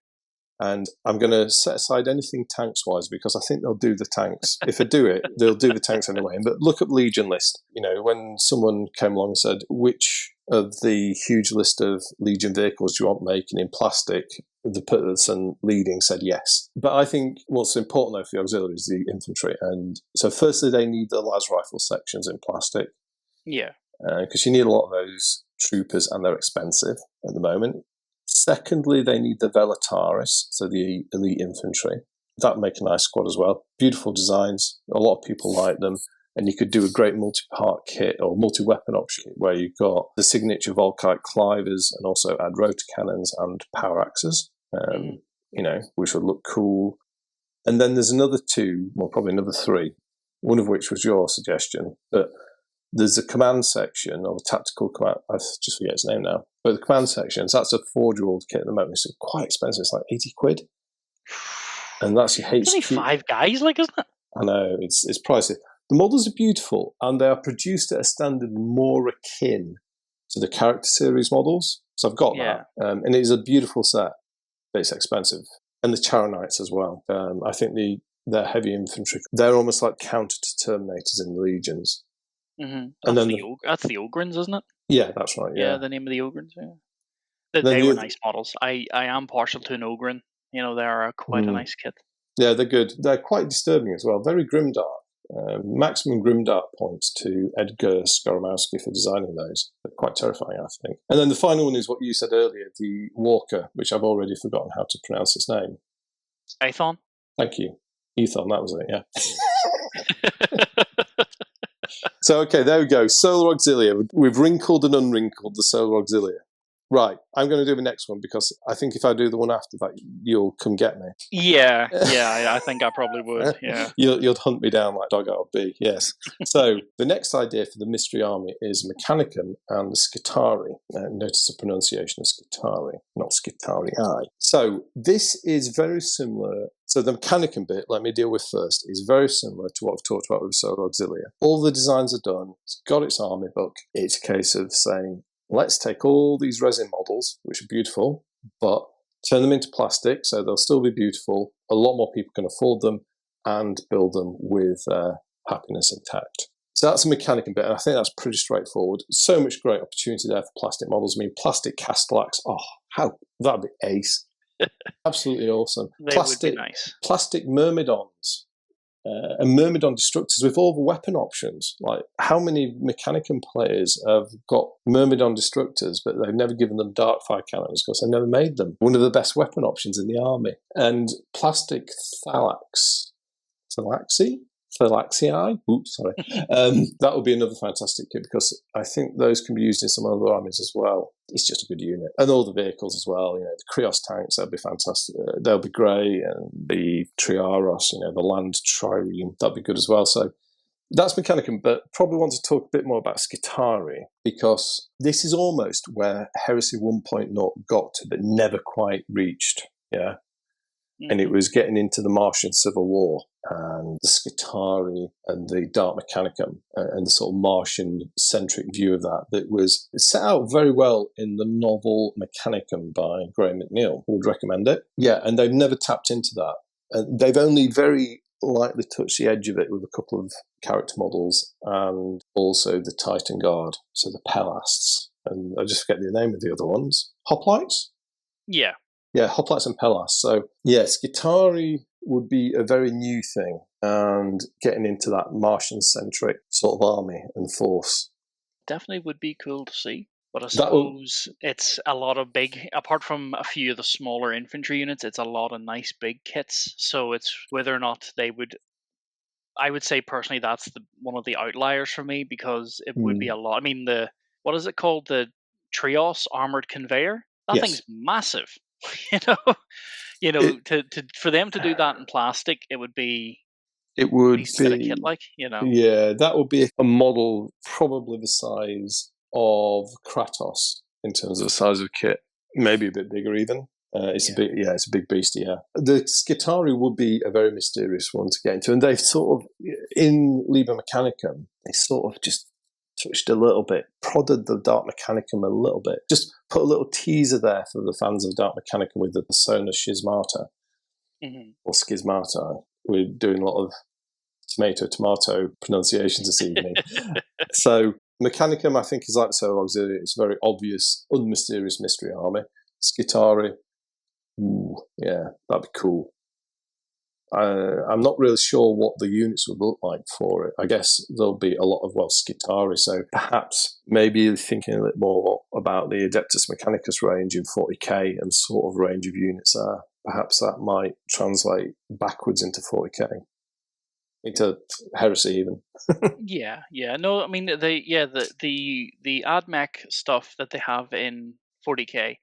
And I'm going to set aside anything tanks-wise, because I think they'll do the tanks. If they do it, they'll do the tanks anyway. But look at Legion list. When someone came along and said, which of the huge list of Legion vehicles do you want making in plastic? The person leading said yes. But I think what's important, though, for the auxiliary is the infantry. And so firstly, they need the las rifle sections in plastic. Yeah. Because you need a lot of those troopers, and they're expensive at the moment. Secondly, they need the Velataris, so the elite infantry. That'd make a nice squad as well. Beautiful designs. A lot of people like them. And you could do a great multi-part kit or multi-weapon option where you've got the signature Volkite clivers and also add rotor cannons and power axes, which would look cool. And then there's another two, well, probably another three, one of which was your suggestion. But there's a command section of a tactical command. I just forget its name now. But the command section, so that's a 4-year-old kit at the moment. It's quite expensive. It's like 80 quid. And that's your HQ. It's only 5 guys, isn't it? I know, it's pricey. The models are beautiful, and they are produced at a standard more akin to the character series models. So I've got that. And it is a beautiful set, but it's expensive. And the Charonites as well. I think their heavy infantry, they're almost like counter to Terminators in the Legions. Mm-hmm. And then that's the Ogrins, isn't it? Yeah, that's right. Yeah, the name of the Ogrins. Yeah, they were nice models. I am partial to an Ogrin. They're quite a nice kit. Yeah, they're good. They're quite disturbing as well. Very grimdark. Maximum grimdark points to Edgar Skoromowski for designing those. They're quite terrifying, I think. And then the final one is what you said earlier, the Walker, which I've already forgotten how to pronounce its name. Aethon. Thank you. Aethon, that was it, yeah. So, okay, there we go. Solar Auxilia. We've wrinkled and unwrinkled the Solar Auxilia. Right, I'm going to do the next one because I think if I do the one after that, you'll come get me. Yeah, I think I probably would. Yeah, you'll hunt me down like dog I'll be. Yes. So the next idea for the mystery army is Mechanicum and Skitarii. Notice the pronunciation of Skitarii, not Skitarii. So this is very similar. So the Mechanicum bit, let me deal with first, is very similar to what I've talked about with Solar Auxilia. All the designs are done. It's got its army book. It's a case of saying, let's take all these resin models, which are beautiful, but turn them into plastic so they'll still be beautiful. A lot more people can afford them and build them with happiness intact. So that's a Mechanicum bit, and I think that's pretty straightforward. So much great opportunity there for plastic models. I mean, plastic Castellax, that'd be ace. Absolutely awesome. They would be nice. Plastic Myrmidons. And Myrmidon Destructors with all the weapon options. Like, how many Mechanicum players have got Myrmidon Destructors, but they've never given them Darkfire cannons because they never made them? One of the best weapon options in the army. And plastic Thalaxii? Oops, sorry. That would be another fantastic kit because I think those can be used in some other armies as well. It's just a good unit. And all the vehicles as well. The Krios tanks, they'll be fantastic. They'll be great. And the Triaros, the land trireme, that'd be good as well. So that's Mechanicum, but probably want to talk a bit more about Skitarii because this is almost where Heresy 1.0 got to, but never quite reached. Yeah. And it was getting into the Martian Civil War and the Skitarii and the Dark Mechanicum and the sort of Martian-centric view of that was set out very well in the novel Mechanicum by Graham McNeill. Would recommend it. Yeah, and they've never tapped into that. They've only very lightly touched the edge of it with a couple of character models and also the Titan Guard, so the Pelasts. And I just forget the name of the other ones. Hoplites? Yeah. Yeah, Hoplites and Pelasts. So, yeah, Skitarii would be a very new thing and getting into that Martian-centric sort of army and force. Definitely would be cool to see. But I suppose it's a lot of big, apart from a few of the smaller infantry units, it's a lot of nice big kits. So it's whether or not they would, I would say personally that's one of the outliers for me because it would be a lot. I mean, what is it called? The Trios Armored Conveyor? That thing's massive. For them to do that in plastic, it would be a kit like, Yeah, that would be a model probably the size of Kratos in terms of the size of kit, maybe a bit bigger even. It's a big beastie. Yeah, the Skitarii would be a very mysterious one to get into, and they've sort of in Liber Mechanicum, they sort of just touched a little bit, prodded the Dark Mechanicum a little bit, just put a little teaser there for the fans of Dark Mechanicum with the persona Schismata or Schismata. We're doing a lot of tomato pronunciations this evening. So Mechanicum, I think, is like the Solar Auxilia. It's a very obvious, unmysterious mystery army. Skitarii, that'd be cool. I'm not really sure what the units would look like for it. I guess there'll be a lot of, Skitarii, so perhaps maybe thinking a bit more about the Adeptus Mechanicus range in 40k and sort of range of units there. Perhaps that might translate backwards into 40k. Into Heresy even. Yeah. No, I mean the AdMech stuff that they have in 40k,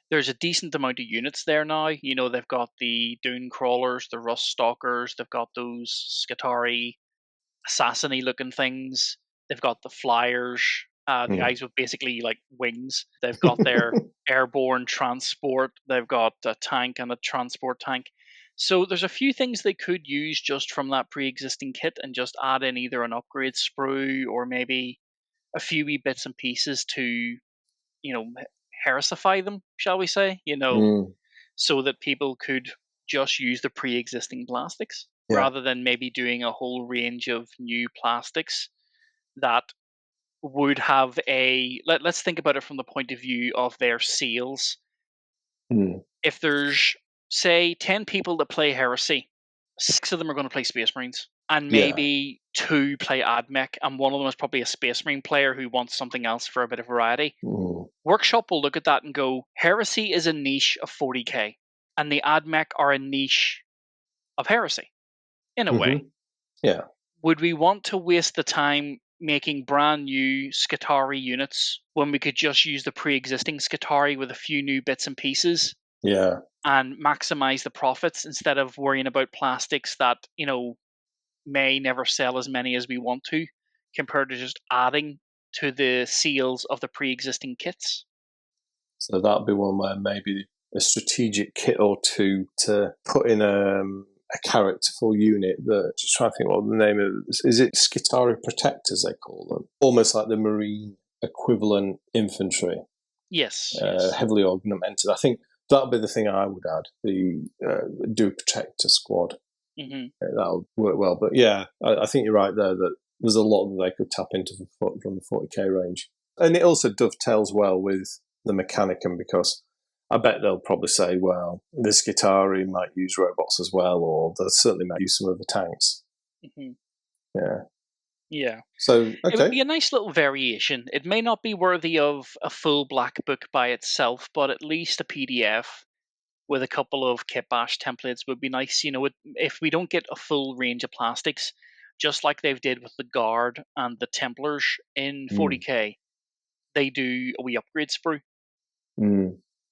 there's a decent amount of units there now. You know, they've got the Dune Crawlers, the Rust Stalkers, they've got those Skitarii assassin-y looking things. They've got the Flyers, the guys with basically like wings. They've got their airborne transport. They've got a tank and a transport tank. So there's a few things they could use just from that pre-existing kit and just add in either an upgrade sprue or maybe a few wee bits and pieces to, you know, heresify them, shall we say? You know, so that people could just use the pre-existing plastics rather than maybe doing a whole range of new plastics that would have let's think about it from the point of view of their seals. If there's, say, 10 people that play Heresy, 6 of them are going to play Space Marines, and maybe 2 play AdMech, and one of them is probably a Space Marine player who wants something else for a bit of variety. Workshop will look at that and go, Heresy is a niche of 40k, and the AdMech are a niche of Heresy, in a way. Yeah. Would we want to waste the time making brand new Skitarii units when we could just use the pre-existing Skitarii with a few new bits and pieces? Yeah. And maximize the profits instead of worrying about plastics that, you know, may never sell as many as we want to, compared to just adding to the seals of the pre-existing kits. So that'd be one where maybe a strategic kit or two to put in a characterful unit that, just trying to think what the name of it is. It Skitarii Protectors, they call them? Almost like the Marine equivalent infantry. Yes. Heavily augmented. I think that'll be the thing I would add, the Do Protector squad. That'll work well. But yeah, I think you're right there that there's a lot that they could tap into from the 40k range. And it also dovetails well with the Mechanicum, because I bet they'll probably say, well, the Skitarii might use robots as well, or they certainly might use some of the tanks. Yeah. So, okay. It would be a nice little variation. It may not be worthy of a full black book by itself, but at least a PDF with a couple of kit bash templates would be nice. You know, if we don't get a full range of plastics, just like they've did with the Guard and the Templars in 40k, they do a wee upgrade sprue.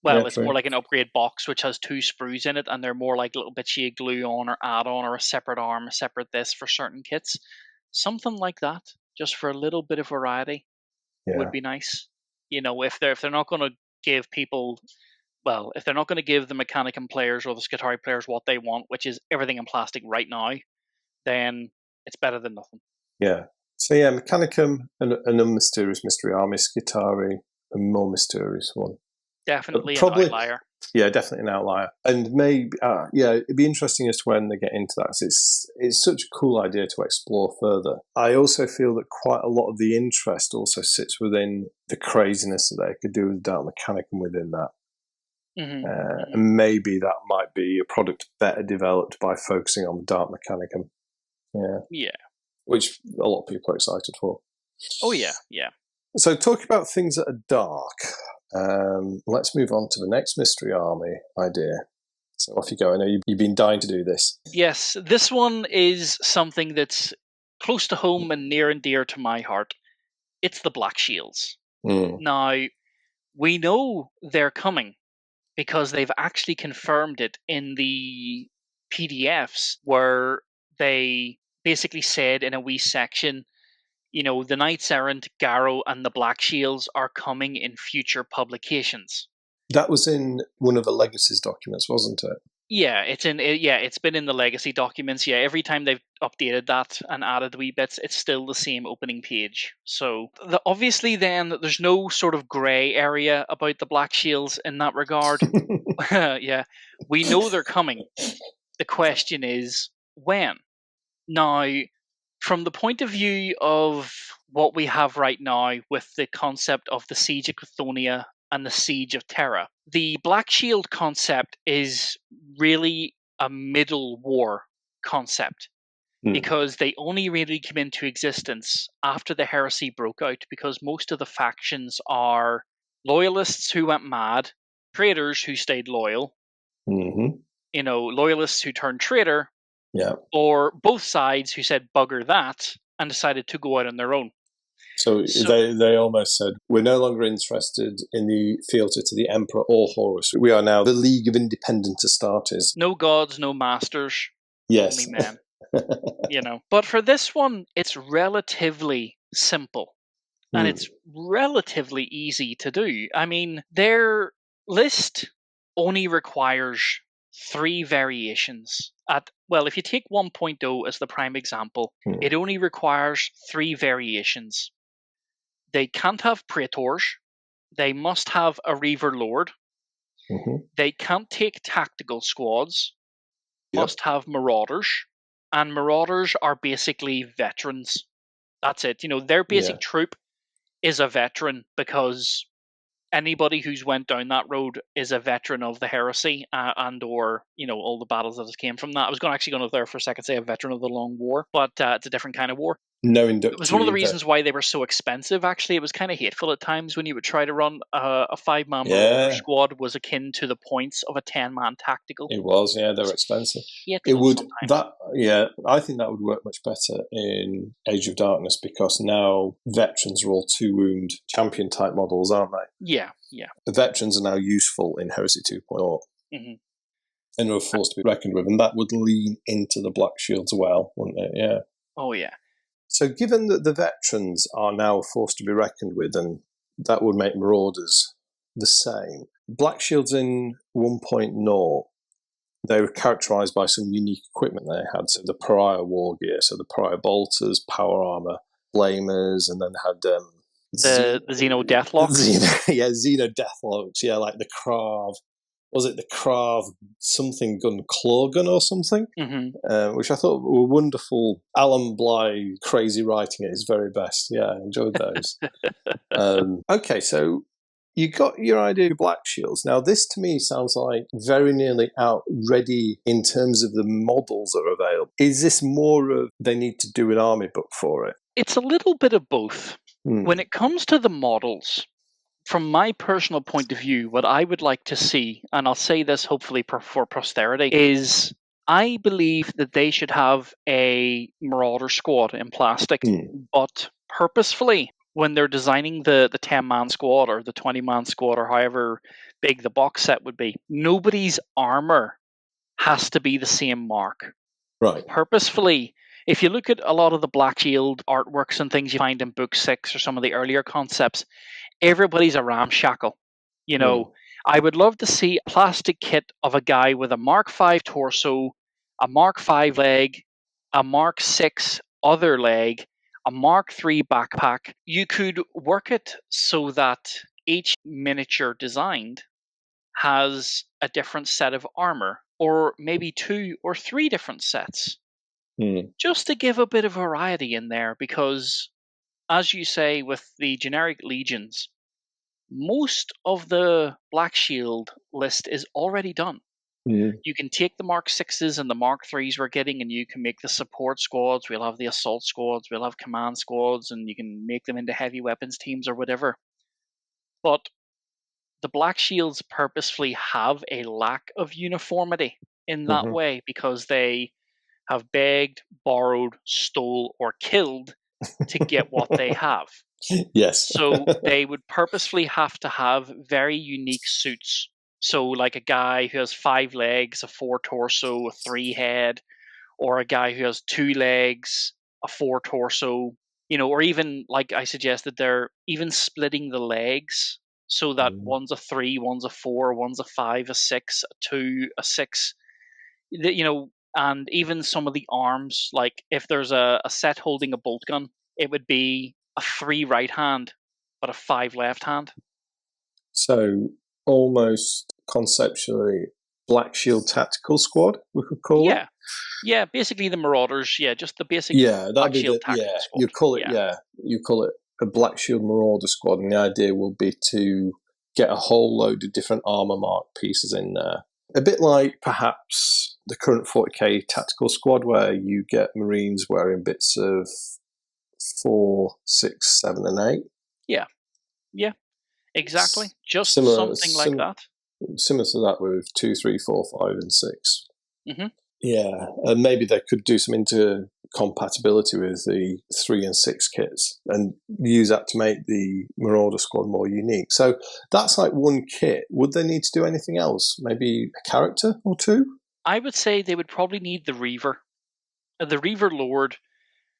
Well, it's more like an upgrade box which has 2 sprues in it, and they're more like little bits you glue on or add on, or a separate arm, a separate this for certain kits. Something like that, just for a little bit of variety, would be nice. You know, if they're not going to give people, well, if they're not going to give the Mechanicum players or the Skitarii players what they want, which is everything in plastic right now, then it's better than nothing. Yeah. So yeah, Mechanicum, an unmysterious mystery army, Skitarii, a more mysterious one. Definitely an outlier. Yeah, definitely an outlier. And maybe, it'd be interesting as to when they get into that. It's such a cool idea to explore further. I also feel that quite a lot of the interest also sits within the craziness that they could do with Dark Mechanicum within that. And maybe that might be a product better developed by focusing on the Dark Mechanicum. Yeah. Which a lot of people are excited for. Oh, yeah. So talking about things that are dark, let's move on to the next mystery army idea. So off you go. I know you've been dying to do this. Yes, this one is something that's close to home and near and dear to my heart. It's the Black Shields. Now, we know they're coming because they've actually confirmed it in the PDFs, where they basically said in a wee section, you know, the Knights Errant, Garrow, and the Black Shields are coming in future publications. That was in one of the Legacies documents, wasn't it? Yeah, it's been in the Legacy documents. Yeah, every time they've updated that and added wee bits, it's still the same opening page. So obviously then there's no sort of grey area about the Black Shields in that regard. Yeah, we know they're coming. The question is when. Now, from the point of view of what we have right now with the concept of the Siege of Chthoniya and the Siege of Terra, the Black Shield concept is really a middle war concept, because they only really came into existence after the heresy broke out, because most of the factions are loyalists who went mad, traitors who stayed loyal, loyalists who turned traitor, or both sides who said bugger that and decided to go out on their own. So they almost said, we're no longer interested in the fealty to the Emperor or Horus. We are now the League of Independent Astartes. No gods, no masters, yes. only men. But for this one, it's relatively simple. And it's relatively easy to do. I mean, their list only requires 3 variations. If you take 1.0 as the prime example, it only requires 3 variations. They can't have praetors. They must have a Reaver Lord. They can't take tactical squads. Must have marauders. And marauders are basically veterans. That's it. Their basic troop is a veteran, because anybody who's went down that road is a veteran of the heresy and or all the battles that came from that. I was actually going to there for a second say a veteran of the Long War, but it's a different kind of war. No inductee. It was one of the reasons why they were so expensive. Actually, it was kind of hateful at times when you would try to run a 5-man Marauder squad was akin to the points of a 10-man tactical. It was, they were expensive. It would sometimes. I think that would work much better in Age of Darkness, because now veterans are all 2-wound champion type models, aren't they? Yeah. The veterans are now useful in Heresy 2.0. And are forced to be reckoned with, and that would lean into the Black Shields well, wouldn't it? Yeah. Oh yeah. So given that the veterans are now forced to be reckoned with, and that would make Marauders the same, Black Shields in 1.0, they were characterised by some unique equipment they had. So the Pariah war gear, so the Pariah bolters, power armour, flamers, and then they had the Xeno Deathlocks. Xeno Deathlocks, like the Krav. Was it the Krav something gun, claw gun or something? Which I thought were wonderful. Alan Bly crazy writing at his very best. Yeah, I enjoyed those. Okay, so you got your idea of Black Shields. Now, this to me sounds like very nearly out ready in terms of the models that are available. Is this more of they need to do an army book for it? It's a little bit of both. When it comes to the models, from my personal point of view, what I would like to see, and I'll say this hopefully for posterity, is I believe that they should have a Marauder squad in plastic, but purposefully, when they're designing the 10-man squad or the 20-man squad or however big the box set would be, nobody's armor has to be the same mark. Right. Purposefully, if you look at a lot of the Black Shield artworks and things you find in Book 6 or some of the earlier concepts, everybody's a ramshackle. I would love to see a plastic kit of a guy with a Mark V torso, a Mark V leg, a Mark VI other leg, a Mark III backpack. You could work it so that each miniature designed has a different set of armor, or maybe 2 or 3 different sets, just to give a bit of variety in there, because as you say, with the generic legions, most of the Black Shield list is already done. You can take the Mark 6s and the Mark 3s we're getting, and you can make the support squads. We'll have the assault squads, we'll have command squads, and you can make them into heavy weapons teams or whatever. But the Black Shields purposefully have a lack of uniformity in that way, because they have begged, borrowed, stole, or killed to get what they have. Yes. So they would purposefully have to have very unique suits. So like a guy who has 5 legs, a 4 torso, a 3 head, or a guy who has 2 legs, a 4 torso, or even, like I suggested, they're even splitting the legs so that one's a 3, one's a 4, one's a 5, a 6, a 2, a 6. And even some of the arms, like if there's a set holding a bolt gun, it would be a 3 right hand, but a 5 left hand. So almost conceptually, Black Shield Tactical Squad, we could call it. Yeah, basically the Marauders. Yeah, just the basic. That'd be Shield Tactical Squad. You call it a Black Shield Marauder Squad, and the idea will be to get a whole load of different armor mark pieces in there. A bit like perhaps the current 40k tactical squad, where you get Marines wearing bits of 4, 6, 7, and 8. Yeah, exactly. Just Similar, something like that. Similar to that with 2, 3, 4, 5, and 6. Mm-hmm. Yeah, and maybe they could do some intercompatibility with the 3 and 6 kits and use that to make the Marauder squad more unique. So that's like one kit. Would they need to do anything else? Maybe a character or two? I would say they would probably need the Reaver. The Reaver Lord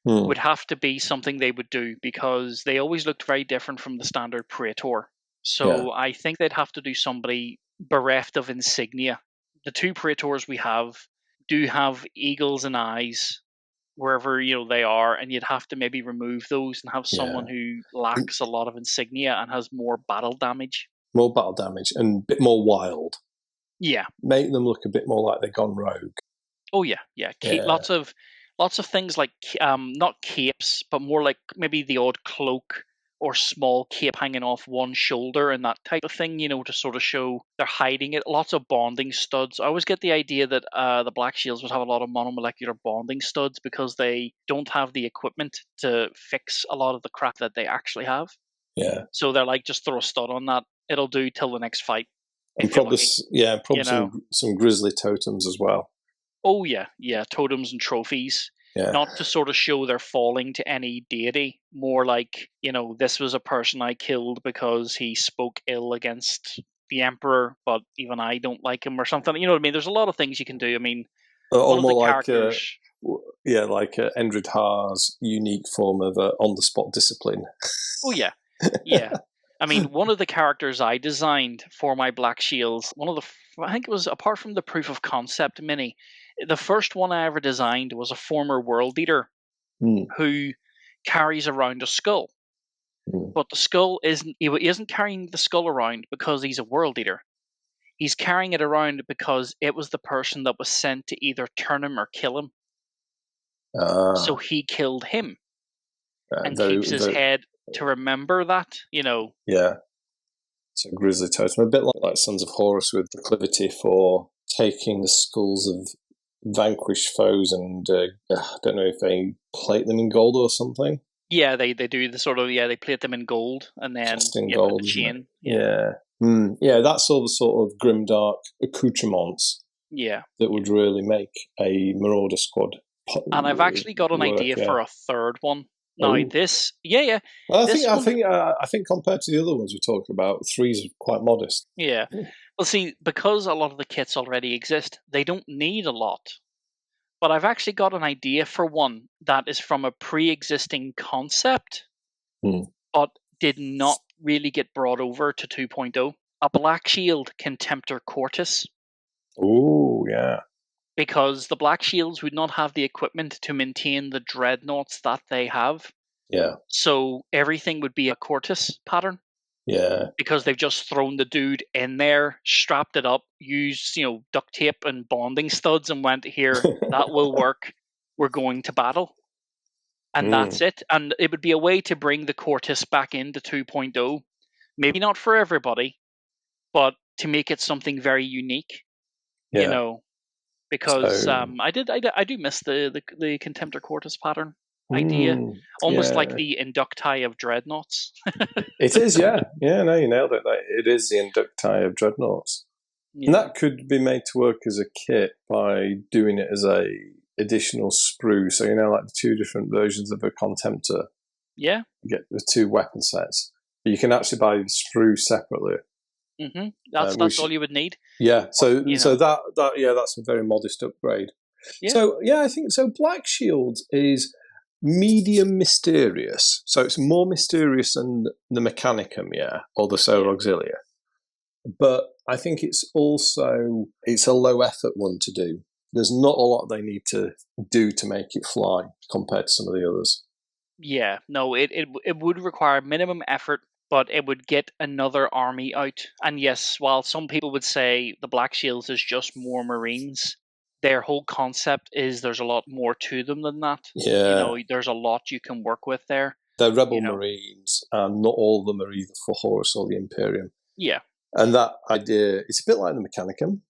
would have to be something they would do, because they always looked very different from the standard Praetor. So I think they'd have to do somebody bereft of insignia. The 2 Praetors we have do have eagles and eyes wherever they are, and you'd have to maybe remove those and have someone who lacks a lot of insignia and has more battle damage. More battle damage and a bit more wild. Yeah. Make them look a bit more like they've gone rogue. Oh yeah. Lots of things like not capes, but more like maybe the odd cloak or small cape hanging off one shoulder and that type of thing, to sort of show they're hiding it. Lots of bonding studs. I always get the idea that the Black Shields would have a lot of monomolecular bonding studs because they don't have the equipment to fix a lot of the crap that they actually have. Yeah. So they're like, just throw a stud on that. It'll do till the next fight. And probably some grizzly totems as well. Oh yeah, totems and trophies. Yeah. Not to sort of show they're falling to any deity, more like, this was a person I killed because he spoke ill against the emperor, but even I don't like him or something. You know what I mean? There's a lot of things you can do. I mean, one of the characters... like Endred Haar's unique form of on-the-spot discipline. Oh yeah, yeah. I mean, one of the characters I designed for my Black Shields, I think it was, apart from the proof of concept mini, the first one I ever designed was a former world eater who carries around a skull. But the skull he isn't carrying the skull around because he's a world eater. He's carrying it around because it was the person that was sent to either turn him or kill him. So he killed him and keeps his head to remember that, Yeah. So grizzly totem, a bit like Sons of Horus with proclivity for taking the skulls of vanquished foes and I don't know if they plate them in gold or something. Yeah, they do the sort of, they plate them in gold and then in gold, the chain. Yeah, that's all the sort of grimdark accoutrements. Yeah, that would really make a Marauder squad. And I've actually got an idea for a third one. Now this, Well, I think compared to the other ones we're talking about, 3's quite modest. Yeah. Well, see, because a lot of the kits already exist, they don't need a lot. But I've actually got an idea for one that is from a pre-existing concept, but did not really get brought over to 2.0. A Black Shield Contemptor Cortis. Oh, yeah. Because the Black Shields would not have the equipment to maintain the dreadnoughts that they have. Yeah. So everything would be a Cortis pattern. Yeah. Because they've just thrown the dude in there, strapped it up, used, duct tape and bonding studs and went, here, that will work. We're going to battle. And that's it. And it would be a way to bring the Cortis back into 2.0. Maybe not for everybody, but to make it something very unique. Because I do miss the Contemptor Cortis pattern idea. Almost like the Inducti of Dreadnoughts. It is, yeah. Yeah, no, you nailed it. It is the Inducti of Dreadnoughts. Yeah. And that could be made to work as a kit by doing it as a additional sprue. So, like the 2 different versions of a Contemptor. Yeah. You get the 2 weapon sets. But you can actually buy the sprue separately. Mm-hmm. That's all you would need. Yeah, so that's a very modest upgrade. Yeah. So I think so. Black Shield is medium mysterious, so it's more mysterious than the Mechanicum, or the Solar Auxilia. But I think it's a low effort one to do. There's not a lot they need to do to make it fly compared to some of the others. Yeah, no, it would require minimum effort. But it would get another army out. And yes, while some people would say the Black Shields is just more Marines, their whole concept is there's a lot more to them than that. Yeah. There's a lot you can work with there. They're Rebel Marines, and not all of them are either for Horus or the Imperium. Yeah. And that idea, it's a bit like the Mechanicum.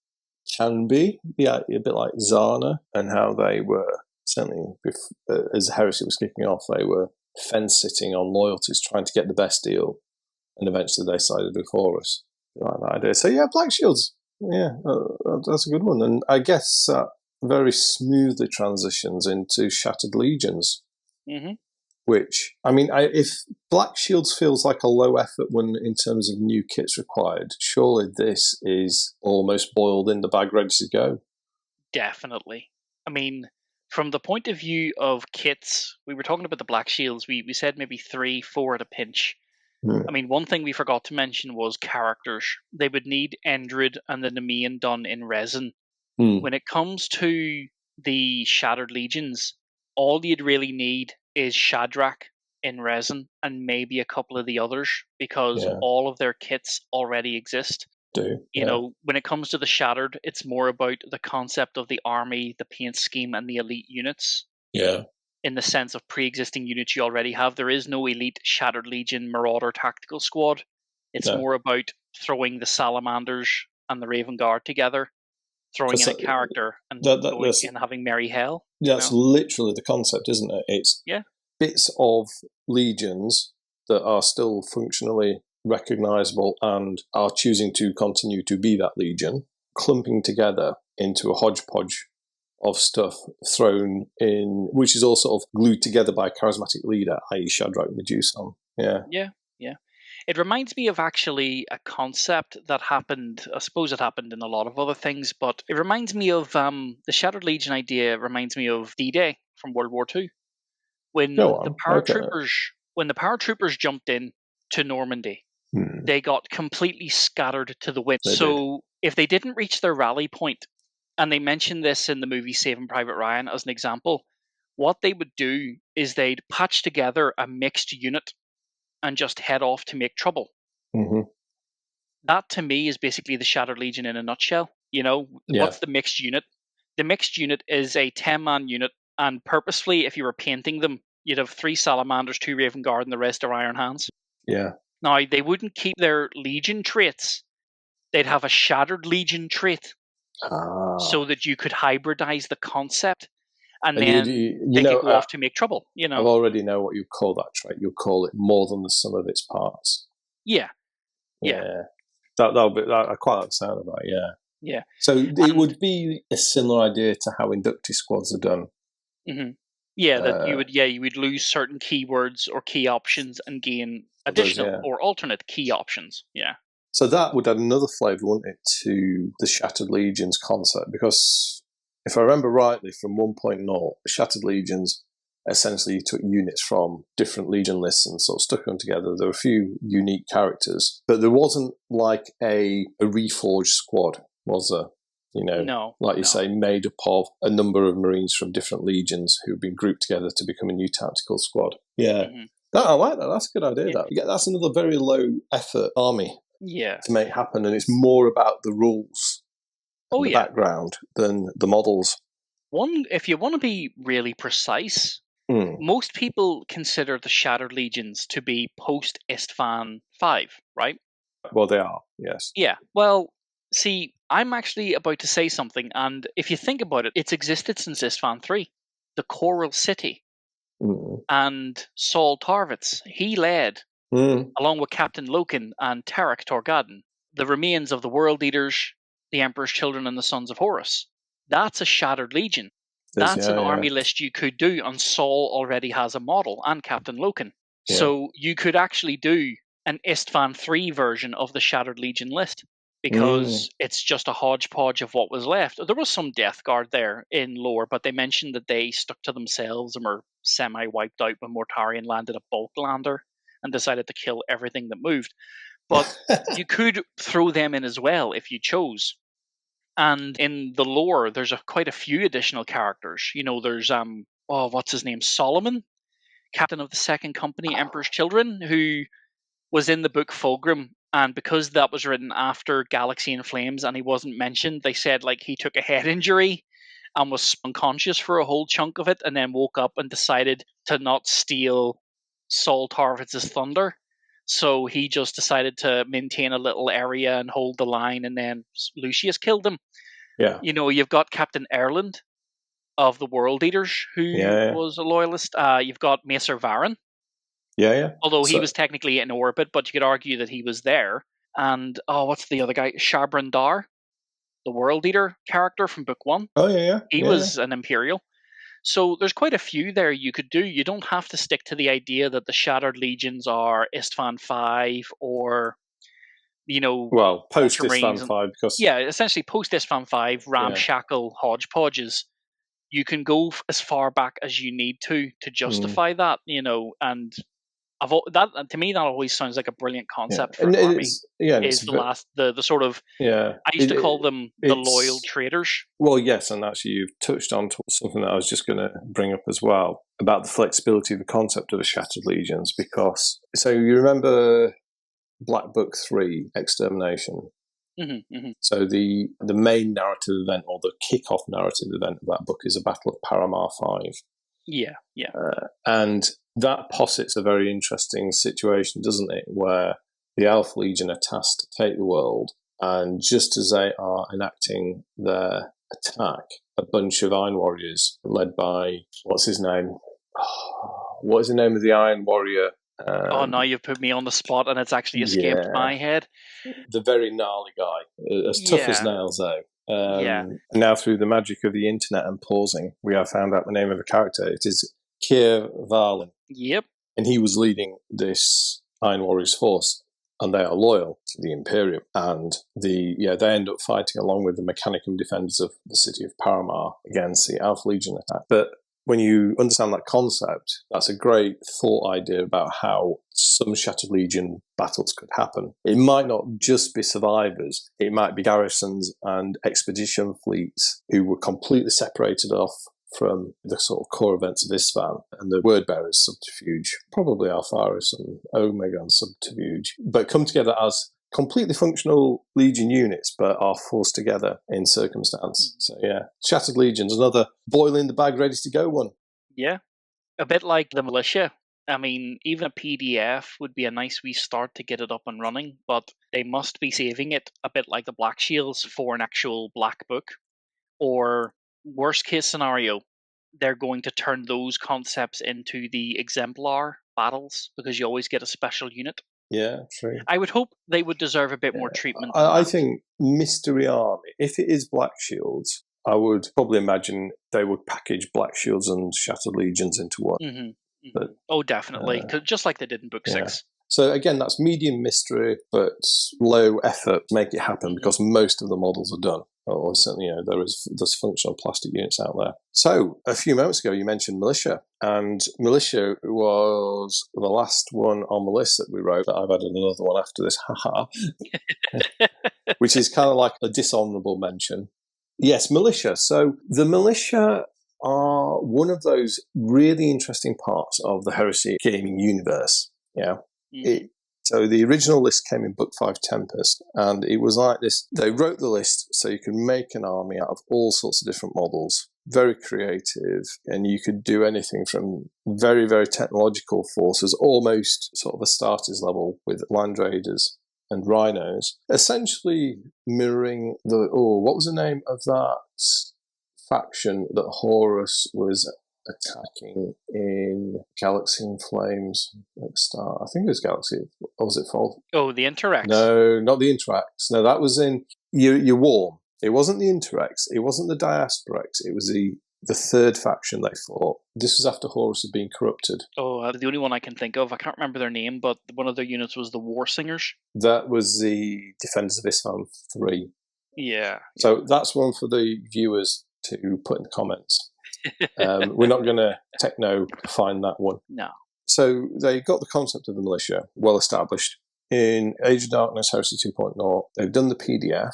can be, yeah, a bit like Zana, and how they were, certainly as Heresy was kicking off, they were fence-sitting on loyalties, trying to get the best deal, and eventually they sided with Horus. I like that idea. So yeah, Black Shields, yeah, that's a good one. And I guess that very smoothly transitions into Shattered Legions. Mm-hmm. Which, I mean, if Black Shields feels like a low effort one in terms of new kits required, surely this is almost boiled in the bag, ready to go. Definitely. I mean, from the point of view of kits, we were talking about the Black Shields. We said maybe 3, 4 at a pinch. I mean, one thing we forgot to mention was characters. They would need Endred and the Nemean done in resin. When it comes to the Shattered Legions, all you'd really need is Shadrach in resin and maybe a couple of the others, because all of their kits already exist. You know, when it comes to the Shattered, it's more about the concept of the army, the paint scheme, and the elite units. Yeah. In the sense of pre-existing units you already have. There is no elite Shattered Legion Marauder tactical squad. It's more about throwing the Salamanders and the Raven Guard together, throwing in a character and going and having merry hell. That's literally the concept, isn't it? It's bits of legions that are still functionally recognizable and are choosing to continue to be that legion, clumping together into a hodgepodge of stuff thrown in, which is all sort of glued together by a charismatic leader, i.e. Shadrach Medusan. Yeah. It reminds me of actually a concept that happened, I suppose it happened in a lot of other things, but it reminds me of the Shattered Legion idea reminds me of D-Day from World War II. When the paratroopers jumped in to Normandy, they got completely scattered to the wind. So if they didn't reach their rally point, and they mentioned this in the movie Saving Private Ryan as an example, what they would do is they'd patch together a mixed unit and just head off to make trouble. That to me is basically the Shattered Legion in a nutshell. You know, what's the mixed unit? The mixed unit is a 10-man unit, and purposefully, if you were painting them, you'd have 3 Salamanders, 2 Raven Guard, and the rest are Iron Hands. Yeah. Now, they wouldn't keep their Legion traits. They'd have a Shattered Legion trait so that you could hybridize the concept, and then they could go off to make trouble. You know, I already know what you call that trait. You'll call it more than the sum of its parts. Yeah. That'll be. I quite like the sound of that. Yeah. So it would be a similar idea to how inductee squads are done. Yeah, that you would lose certain keywords or key options and gain additional or alternate key options. Yeah. So that would add another flavour, wouldn't it, to the Shattered Legions concept? Because if I remember rightly, from 1.0, Shattered Legions essentially took units from different Legion lists and sort of stuck them together. There were a few unique characters, but there wasn't like a reforged squad, was there? You know, you say, made up of a number of Marines from different legions who've been grouped together to become a new tactical squad. Yeah. I like that. That's a good idea. That's another very low effort army to make happen, and it's more about the rules and the background than the models. If you want to be really precise, most people consider the Shattered Legions to be post-Istvan 5, right? Well, they are, yes. Yeah, well, see, I'm actually about to say something, and if you think about it, it's existed since Istvan 3. The Coral City. And Saul Tarvitz, he led, along with Captain Loken and Tarek Torgaden, the remains of the World Eaters, the Emperor's Children, and the Sons of Horus. That's a Shattered Legion. That's an army list you could do, and Saul already has a model, and Captain Loken. So you could actually do an Istvan 3 version of the Shattered Legion list, because it's just a hodgepodge of what was left. There was some Death Guard there in lore, but they mentioned that they stuck to themselves and were semi-wiped out when Mortarion landed a bulk lander and decided to kill everything that moved. But you could throw them in as well if you chose. And in the lore, there's quite a few additional characters. You know, there's what's his name? Solomon, captain of the Second Company, Emperor's Children, who was in the book Fulgrim, and because that was written after Galaxy in Flames and he wasn't mentioned, they said like he took a head injury and was unconscious for a whole chunk of it, and then woke up and decided to not steal Saul Tarvitz's thunder. So he just decided to maintain a little area and hold the line, and then Lucius killed him. Yeah. You've got Captain Erland of the World Eaters, who was a loyalist. You've got Macer Varen. Yeah. Although he was technically in orbit, but you could argue that he was there. And, what's the other guy? Shabran Dar, the World Eater character from Book 1. Oh, yeah. He was an Imperial. So there's quite a few there you could do. You don't have to stick to the idea that the Shattered Legions are Istvan 5 or, well, post Istvan 5 because... Yeah, essentially post Istvan 5 ramshackle hodgepodges. You can go as far back as you need to justify that, and that to me that always sounds like a brilliant concept for an army. Is the sort of I used to call them the loyal traders. Well, yes, and actually you've touched on something that I was just going to bring up as well about the flexibility of the concept of the Shattered Legions, because so you remember Black Book 3, Extermination. So the main narrative event, or the kick-off narrative event of that book, is a Battle of Paramar 5. Yeah. And that posits a very interesting situation, doesn't it, where the Alpha Legion are tasked to take the world, and just as they are enacting their attack, a bunch of Iron Warriors led by, what's his name? What is the name of the Iron Warrior? Now you've put me on the spot and it's actually escaped my head. The very gnarly guy, as tough as nails though. Now through the magic of the internet and pausing, we have found out the name of the character. It is Keir Varlin. Yep. And he was leading this Iron Warriors force, and they are loyal to the Imperium. And they end up fighting along with the Mechanicum defenders of the city of Paramar against the Alpha Legion attack. But when you understand that concept, that's a great thought idea about how some Shattered Legion battles could happen. It might not just be survivors. It might be garrisons and expedition fleets who were completely separated off from the sort of core events of Istvan and the Wordbearers subterfuge, probably Alpharis and Omegon subterfuge, but come together as completely functional Legion units, but are forced together in circumstance. So Shattered Legions, another boil in the bag, ready to go one. Yeah, a bit like the Militia. I mean, even a PDF would be a nice wee start to get it up and running, but they must be saving it a bit like the Black Shields for an actual Black Book. Or, worst case scenario, they're going to turn those concepts into the Exemplar battles, because you always get a special unit. Yeah, true. I would hope they would deserve a bit more treatment. I think Mystery Army, if it is Black Shields, I would probably imagine they would package Black Shields and Shattered Legions into one. But, definitely. Just like they did in Book 6. So again, that's medium mystery, but low effort to make it happen, because most of the models are done. Or certainly, there's functional plastic units out there. So a few moments ago, you mentioned Militia, and Militia was the last one on the list that we wrote. I've added another one after this, which is kind of like a dishonourable mention. Yes, Militia. So the Militia are one of those really interesting parts of the Heresy gaming universe. Yeah. So the original list came in Book 5 Tempest, and it was like this. They wrote the list so you could make an army out of all sorts of different models. Very creative, and you could do anything from very, very technological forces, almost sort of a starters level with Land Raiders and Rhinos, essentially mirroring what was the name of that faction that Horus was attacking in Galaxy in Flames at the start? I think it was Galaxy, or was it Fall? Oh, the Interax. No, not the Interax. No, that was in You're Warm. It wasn't the Interax. It wasn't the Diasporax. It was the third faction they fought. This was after Horus had been corrupted. Oh, the only one I can think of. I can't remember their name, but one of their units was the War Singers. That was the Defenders of Istvan 3. Yeah. So that's one for the viewers to put in the comments. We're not going to techno find that one. No. So they got the concept of the Militia well established. In Age of Darkness, Heresy 2.0, they've done the PDF.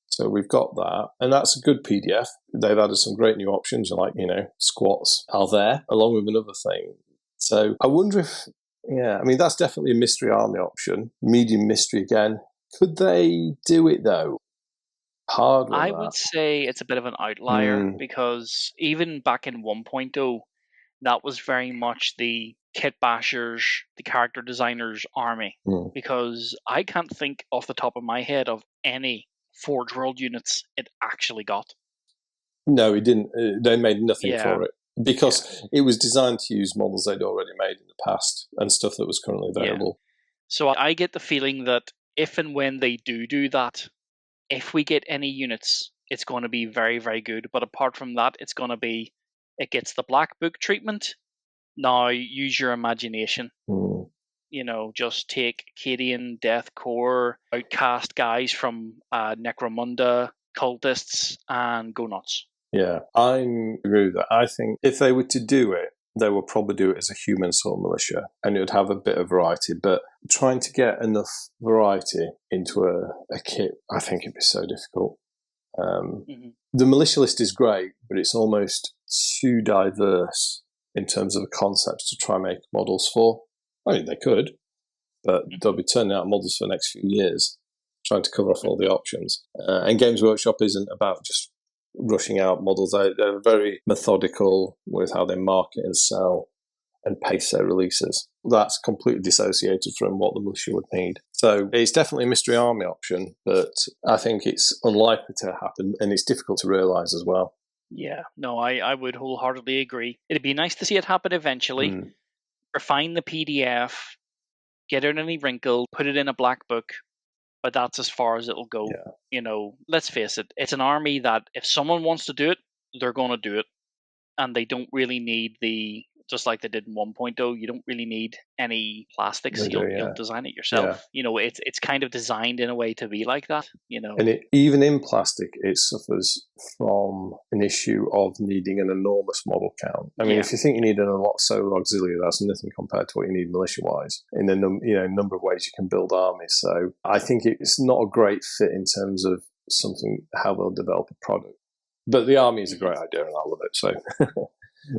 So we've got that, and that's a good PDF. They've added some great new options, like, squats are there, along with another thing. So I wonder if, that's definitely a mystery army option. Medium mystery again. Could they do it, though? Hard one, I would say it's a bit of an outlier, because even back in 1.0, that was very much the kit bashers, the character designers army. Because I can't think off the top of my head of any Forge World units it actually got. No, it didn't. They made nothing for it. Because it was designed to use models they'd already made in the past and stuff that was currently available. So I get the feeling that if and when they do that, if we get any units, it's going to be very, very good. But apart from that, it's going to be, it gets the Black Book treatment. Now use your imagination. You know, just take Cadian, Deathcore, Outcast guys from Necromunda, Cultists, and go nuts. Yeah, I agree with that. I think if they were to do it, they would probably do it as a human sort of militia, and it would have a bit of variety. But trying to get enough variety into a kit, I think it'd be so difficult. The militia list is great, but it's almost too diverse in terms of the concepts to try and make models for. I mean, they could, but they'll be turning out models for the next few years, trying to cover off all the options. And Games Workshop isn't about just rushing out models. They're very methodical with how they market and sell and pace their releases. That's completely dissociated from what the militia would need. So it's definitely a mystery army option, but I think it's unlikely to happen, and it's difficult to realise as well. Yeah, no, I would wholeheartedly agree. It'd be nice to see it happen eventually. Refine the PDF, get out any wrinkle, put it in a black book, but that's as far as it'll go. Yeah. You know, let's face it, it's an army that if someone wants to do it, they're going to do it. And they don't really need just like they did in 1.0, you don't really need any plastics. You'll design it yourself. Yeah. You know, it's kind of designed in a way to be like that, you know. And even in plastic, it suffers from an issue of needing an enormous model count. I mean, if you think you need a lot of solar Auxilia, that's nothing compared to what you need militia-wise. In a number of ways you can build armies. So I think it's not a great fit in terms of how they'll develop a product. But the army is a great idea, and I love it. So,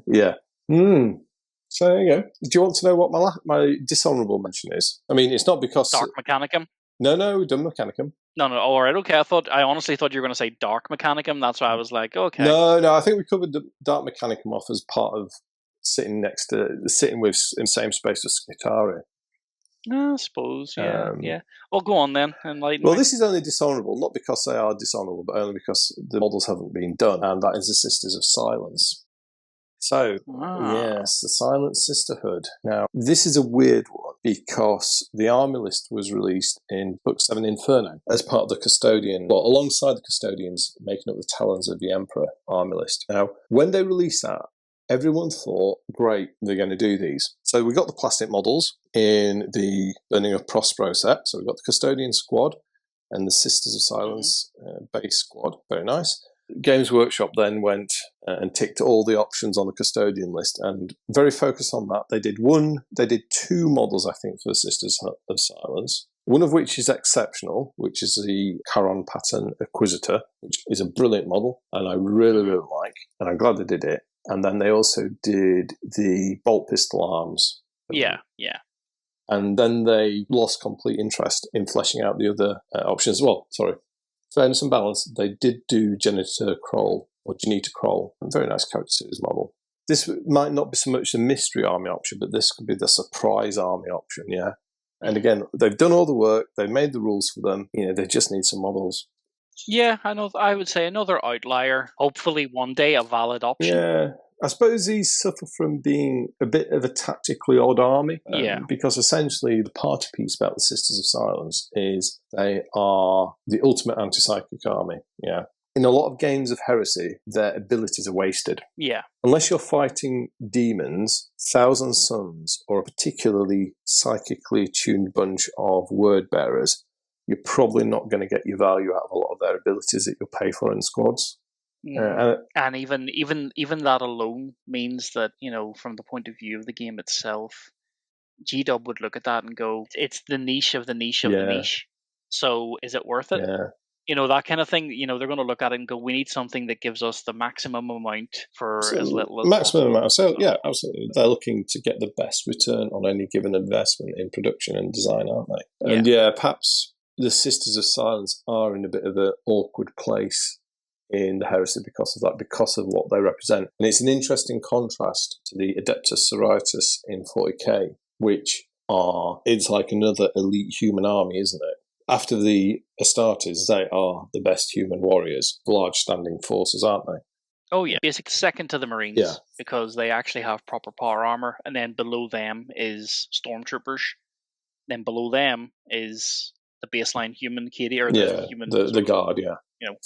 yeah. So there you go. Do you want to know what my dishonourable mention is? I mean, it's not because... Dark Mechanicum? No, we've done Mechanicum. No, all right, okay. I honestly thought you were going to say Dark Mechanicum. That's why I was like, okay. No, I think we covered the Dark Mechanicum off as part of sitting with in the same space as Skitarii. I suppose, yeah. Well, go on then. Enlighten me. This is only dishonourable, not because they are dishonourable, but only because the models haven't been done, and that is the Sisters of Silence. So, yes, the Silent Sisterhood. Now, this is a weird one because the army list was released in Book 7 Inferno as part of the Custodian, alongside the Custodians making up the Talons of the Emperor army list. Now, when they released that, everyone thought, great, they're going to do these. So we got the plastic models in the Burning of Prospero set. So we've got the Custodian squad and the Sisters of Silence base squad. Very nice. Games Workshop then went and ticked all the options on the Custodian list and very focused on that. They did two models, I think, for the Sisters of Silence, one of which is exceptional, which is the Charon pattern Acquisitor, which is a brilliant model and I really, really like, and I'm glad they did it. And then they also did the bolt pistol arms. Yeah. And then they lost complete interest in fleshing out the other options as well. Sorry. Fairness and balance, they did do Janita Kroll, a very nice character series model. This might not be so much the mystery army option, but this could be the surprise army option, yeah. And again, they've done all the work, they've made the rules for them, they just need some models. Yeah, I would say another outlier. Hopefully one day a valid option. Yeah, I suppose these suffer from being a bit of a tactically odd army. Because essentially the party piece about the Sisters of Silence is they are the ultimate anti-psychic army. Yeah. In a lot of games of Heresy, their abilities are wasted. Yeah. Unless you're fighting demons, Thousand Suns, or a particularly psychically tuned bunch of word bearers, you're probably not going to get your value out of a lot of their abilities that you'll pay for in squads. And even that alone means that, from the point of view of the game itself, G-Dub would look at that and go, it's the niche of the niche of the niche. So is it worth it? Yeah. That kind of thing, they're going to look at it and go, we need something that gives us the maximum amount for as little as maximum amount. So, yeah, absolutely. They're looking to get the best return on any given investment in production and design, aren't they? And perhaps the Sisters of Silence are in a bit of an awkward place in the Heresy because of that, because of what they represent. And it's an interesting contrast to the Adeptus Sororitas in 40k, which it's like another elite human army, isn't it? after the Astartes, they are the best human warriors, large standing forces, aren't they? Oh yeah, basically second to the Marines, because they actually have proper power armor, and then below them is stormtroopers. Then below them is the baseline human Katie, or the human the guard,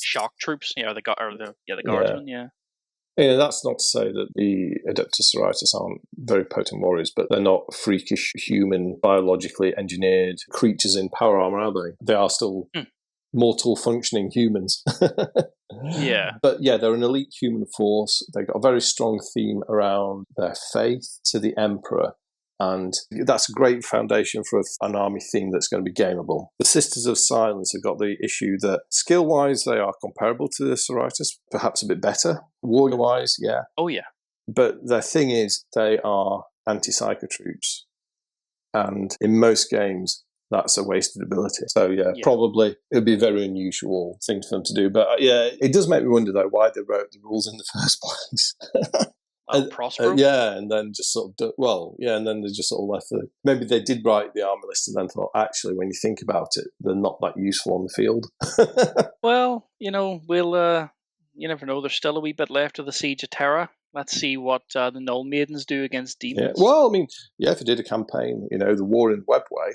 shock troops, the guardsmen, Yeah, that's not to say that the Adeptus Sororitas aren't very potent warriors, but they're not freakish, human, biologically engineered creatures in power armor, are they? They are still mortal, functioning humans. Yeah. But yeah, they're an elite human force. They've got a very strong theme around their faith to the Emperor. And that's a great foundation for an army theme that's going to be gameable. The Sisters of Silence have got the issue that skill-wise they are comparable to the Sororitas, perhaps a bit better. Warrior-wise, yeah. Oh, yeah. But their thing is they are anti-psycho troops. And in most games, that's a wasted ability. So yeah, probably it would be a very unusual thing for them to do. But yeah, it does make me wonder, though, why they wrote the rules in the first place. Prospero? And then just sort of, and then they just sort of left maybe they did write the army list and then thought, actually, when you think about it, they're not that useful on the field. Well, we'll, you never know, there's still a wee bit left of the Siege of Terra. Let's see what the Null Maidens do against Demons. Yeah. Well, I mean, if you did a campaign, the war in Webway,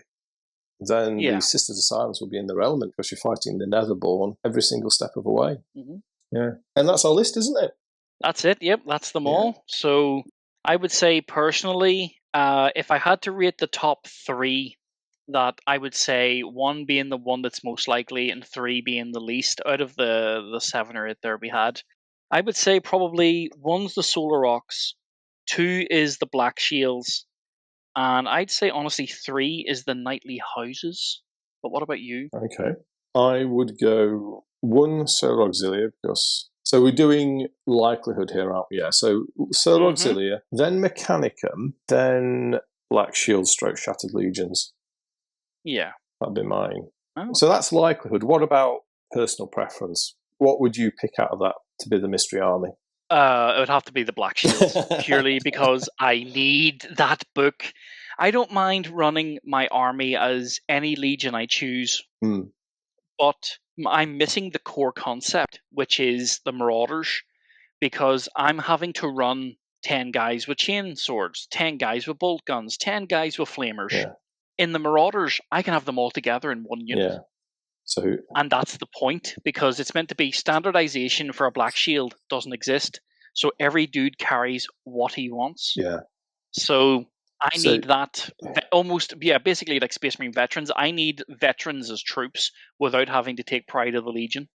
then the Sisters of Silence will be in their element because you're fighting the Netherborn every single step of the way. Mm-hmm. Yeah. And that's our list, isn't it? That's it. Yep, that's them all. So I would say personally, if I had to rate the top 3, that I would say 1 being the one that's most likely and 3 being the least out of the 7 or 8 there we had. I would say probably 1's the Solar Rocks, 2 is the Black Shields, and I'd say honestly 3 is the Knightly Houses. But what about you? Okay. I would go 1 Solar Auxilia because... So we're doing likelihood here, aren't we? Yeah. So Solar Auxilia, then Mechanicum, then Black Shield / Shattered Legions. Yeah. That'd be mine. Oh. So that's likelihood. What about personal preference? What would you pick out of that to be the mystery army? It would have to be the Black Shields, purely because I need that book. I don't mind running my army as any legion I choose, but I'm missing the core concept, which is the Marauders, because I'm having to run 10 guys with chain swords, 10 guys with bolt guns, 10 guys with flamers. Yeah. In the Marauders, I can have them all together in one unit. Yeah. And that's the point, because it's meant to be standardization for a Black Shield doesn't exist. So every dude carries what he wants. Yeah. So I need that basically like Space Marine veterans. I need veterans as troops without having to take pride of the Legion.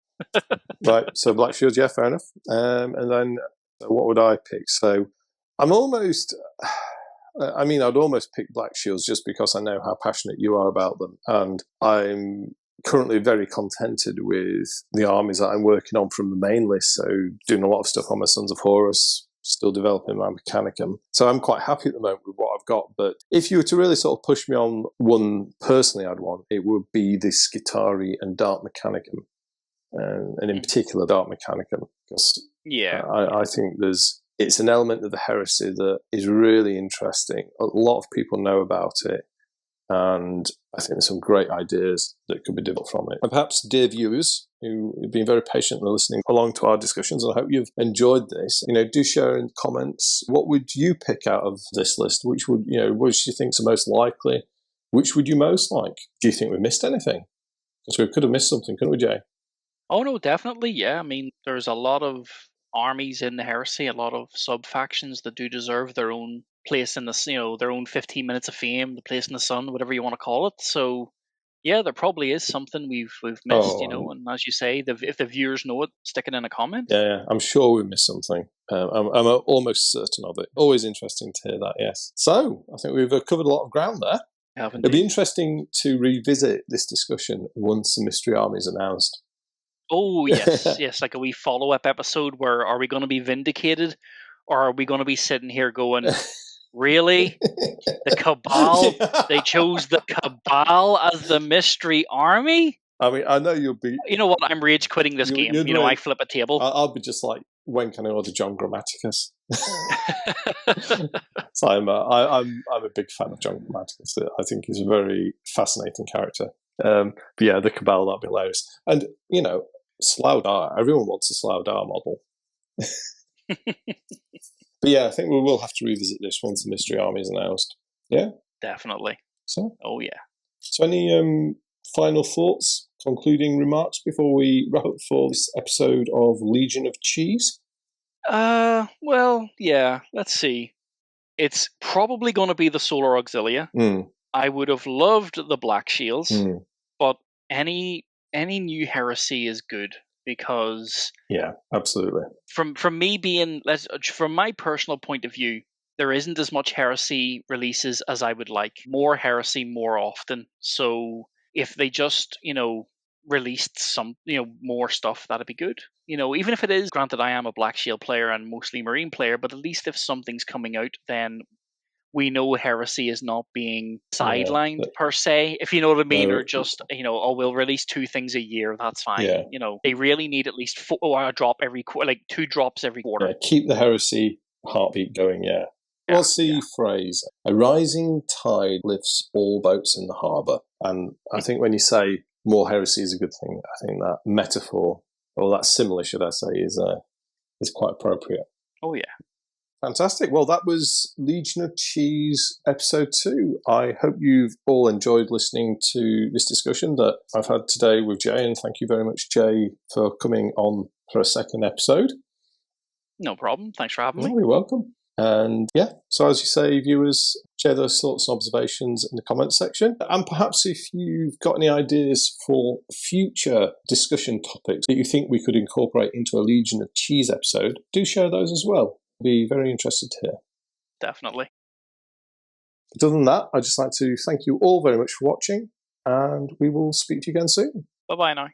Right. So Black Shields, yeah, fair enough. And then what would I pick? So I'm almost... I'd almost pick Black Shields just because I know how passionate you are about them. And I'm currently very contented with the armies that I'm working on from the main list. So doing a lot of stuff on my Sons of Horus, still developing my Mechanicum. So I'm quite happy at the moment with what I've got. But if you were to really sort of push me on one personally I'd want, it would be the Skitarii and Dark Mechanicum. And in particular, Dark Mechanicum. Because I think it's an element of the heresy that is really interesting. A lot of people know about it, and I think there's some great ideas that could be developed from it. And perhaps, dear viewers, who have been very patiently listening along to our discussions, and I hope you've enjoyed this, do share in comments. What would you pick out of this list? Which do you think is the most likely? Which would you most like? Do you think we missed anything? Because we could have missed something, couldn't we, Jay? Oh, no, definitely, yeah. I mean, there's a lot of armies in the heresy, a lot of sub-factions that do deserve their own place in the, their own 15 minutes of fame, the place in the sun, whatever you want to call it. So, yeah, there probably is something we've missed, and as you say, if the viewers know it, stick it in a comment. Yeah, I'm sure we missed something. I'm almost certain of it. Always interesting to hear that, yes. So, I think we've covered a lot of ground there. It'll be interesting to revisit this discussion once the mystery army is announced. Oh, yes, like a wee follow-up episode where are we going to be vindicated, or are we going to be sitting here going, really? The Cabal? Yeah. They chose the Cabal as the mystery army? I mean, I know you'll be... You know what? I'm rage quitting this game. I flip a table. I'll be just like, when can I order John Grammaticus? So I'm a big fan of John Grammaticus. I think he's a very fascinating character. But yeah, the Cabal, that'd be hilarious. And, you know, Slough Dar, everyone wants a Slough Dar model. But yeah, I think we will have to revisit this once the Mystery Army is announced. Yeah? Definitely. So, oh, yeah. So any final thoughts, concluding remarks before we wrap up for this episode of Legion of Cheese? Well, yeah, let's see. It's probably going to be the Solar Auxilia. I would have loved the Black Shields, but any new heresy is good because yeah, absolutely. From me being from my personal point of view, there isn't as much heresy releases as I would like. More heresy more often. So if they just released some more stuff, that'd be good. Even if it is, granted, I am a Black Shield player and mostly Marine player, but at least if something's coming out, then we know heresy is not being sidelined per se, if you know what I mean, or just we'll release 2 things a year, that's fine. Yeah. They really need at least a drop every like 2 drops every quarter. Yeah, keep the heresy heartbeat going. Yeah. What's the phrase? A rising tide lifts all boats in the harbour. And I think when you say more heresy is a good thing, I think that metaphor, or that simile, should I say, is quite appropriate. Oh yeah. Fantastic. Well, that was Legion of Cheese episode 2. I hope you've all enjoyed listening to this discussion that I've had today with Jay, and thank you very much, Jay, for coming on for a second episode. No problem. Thanks for having me. You're welcome. And yeah, so as you say, viewers, share those thoughts and observations in the comments section. And perhaps if you've got any ideas for future discussion topics that you think we could incorporate into a Legion of Cheese episode, do share those as well. Be very interested to hear. Definitely. But other than that, I'd just like to thank you all very much for watching, and we will speak to you again soon. Bye-bye now.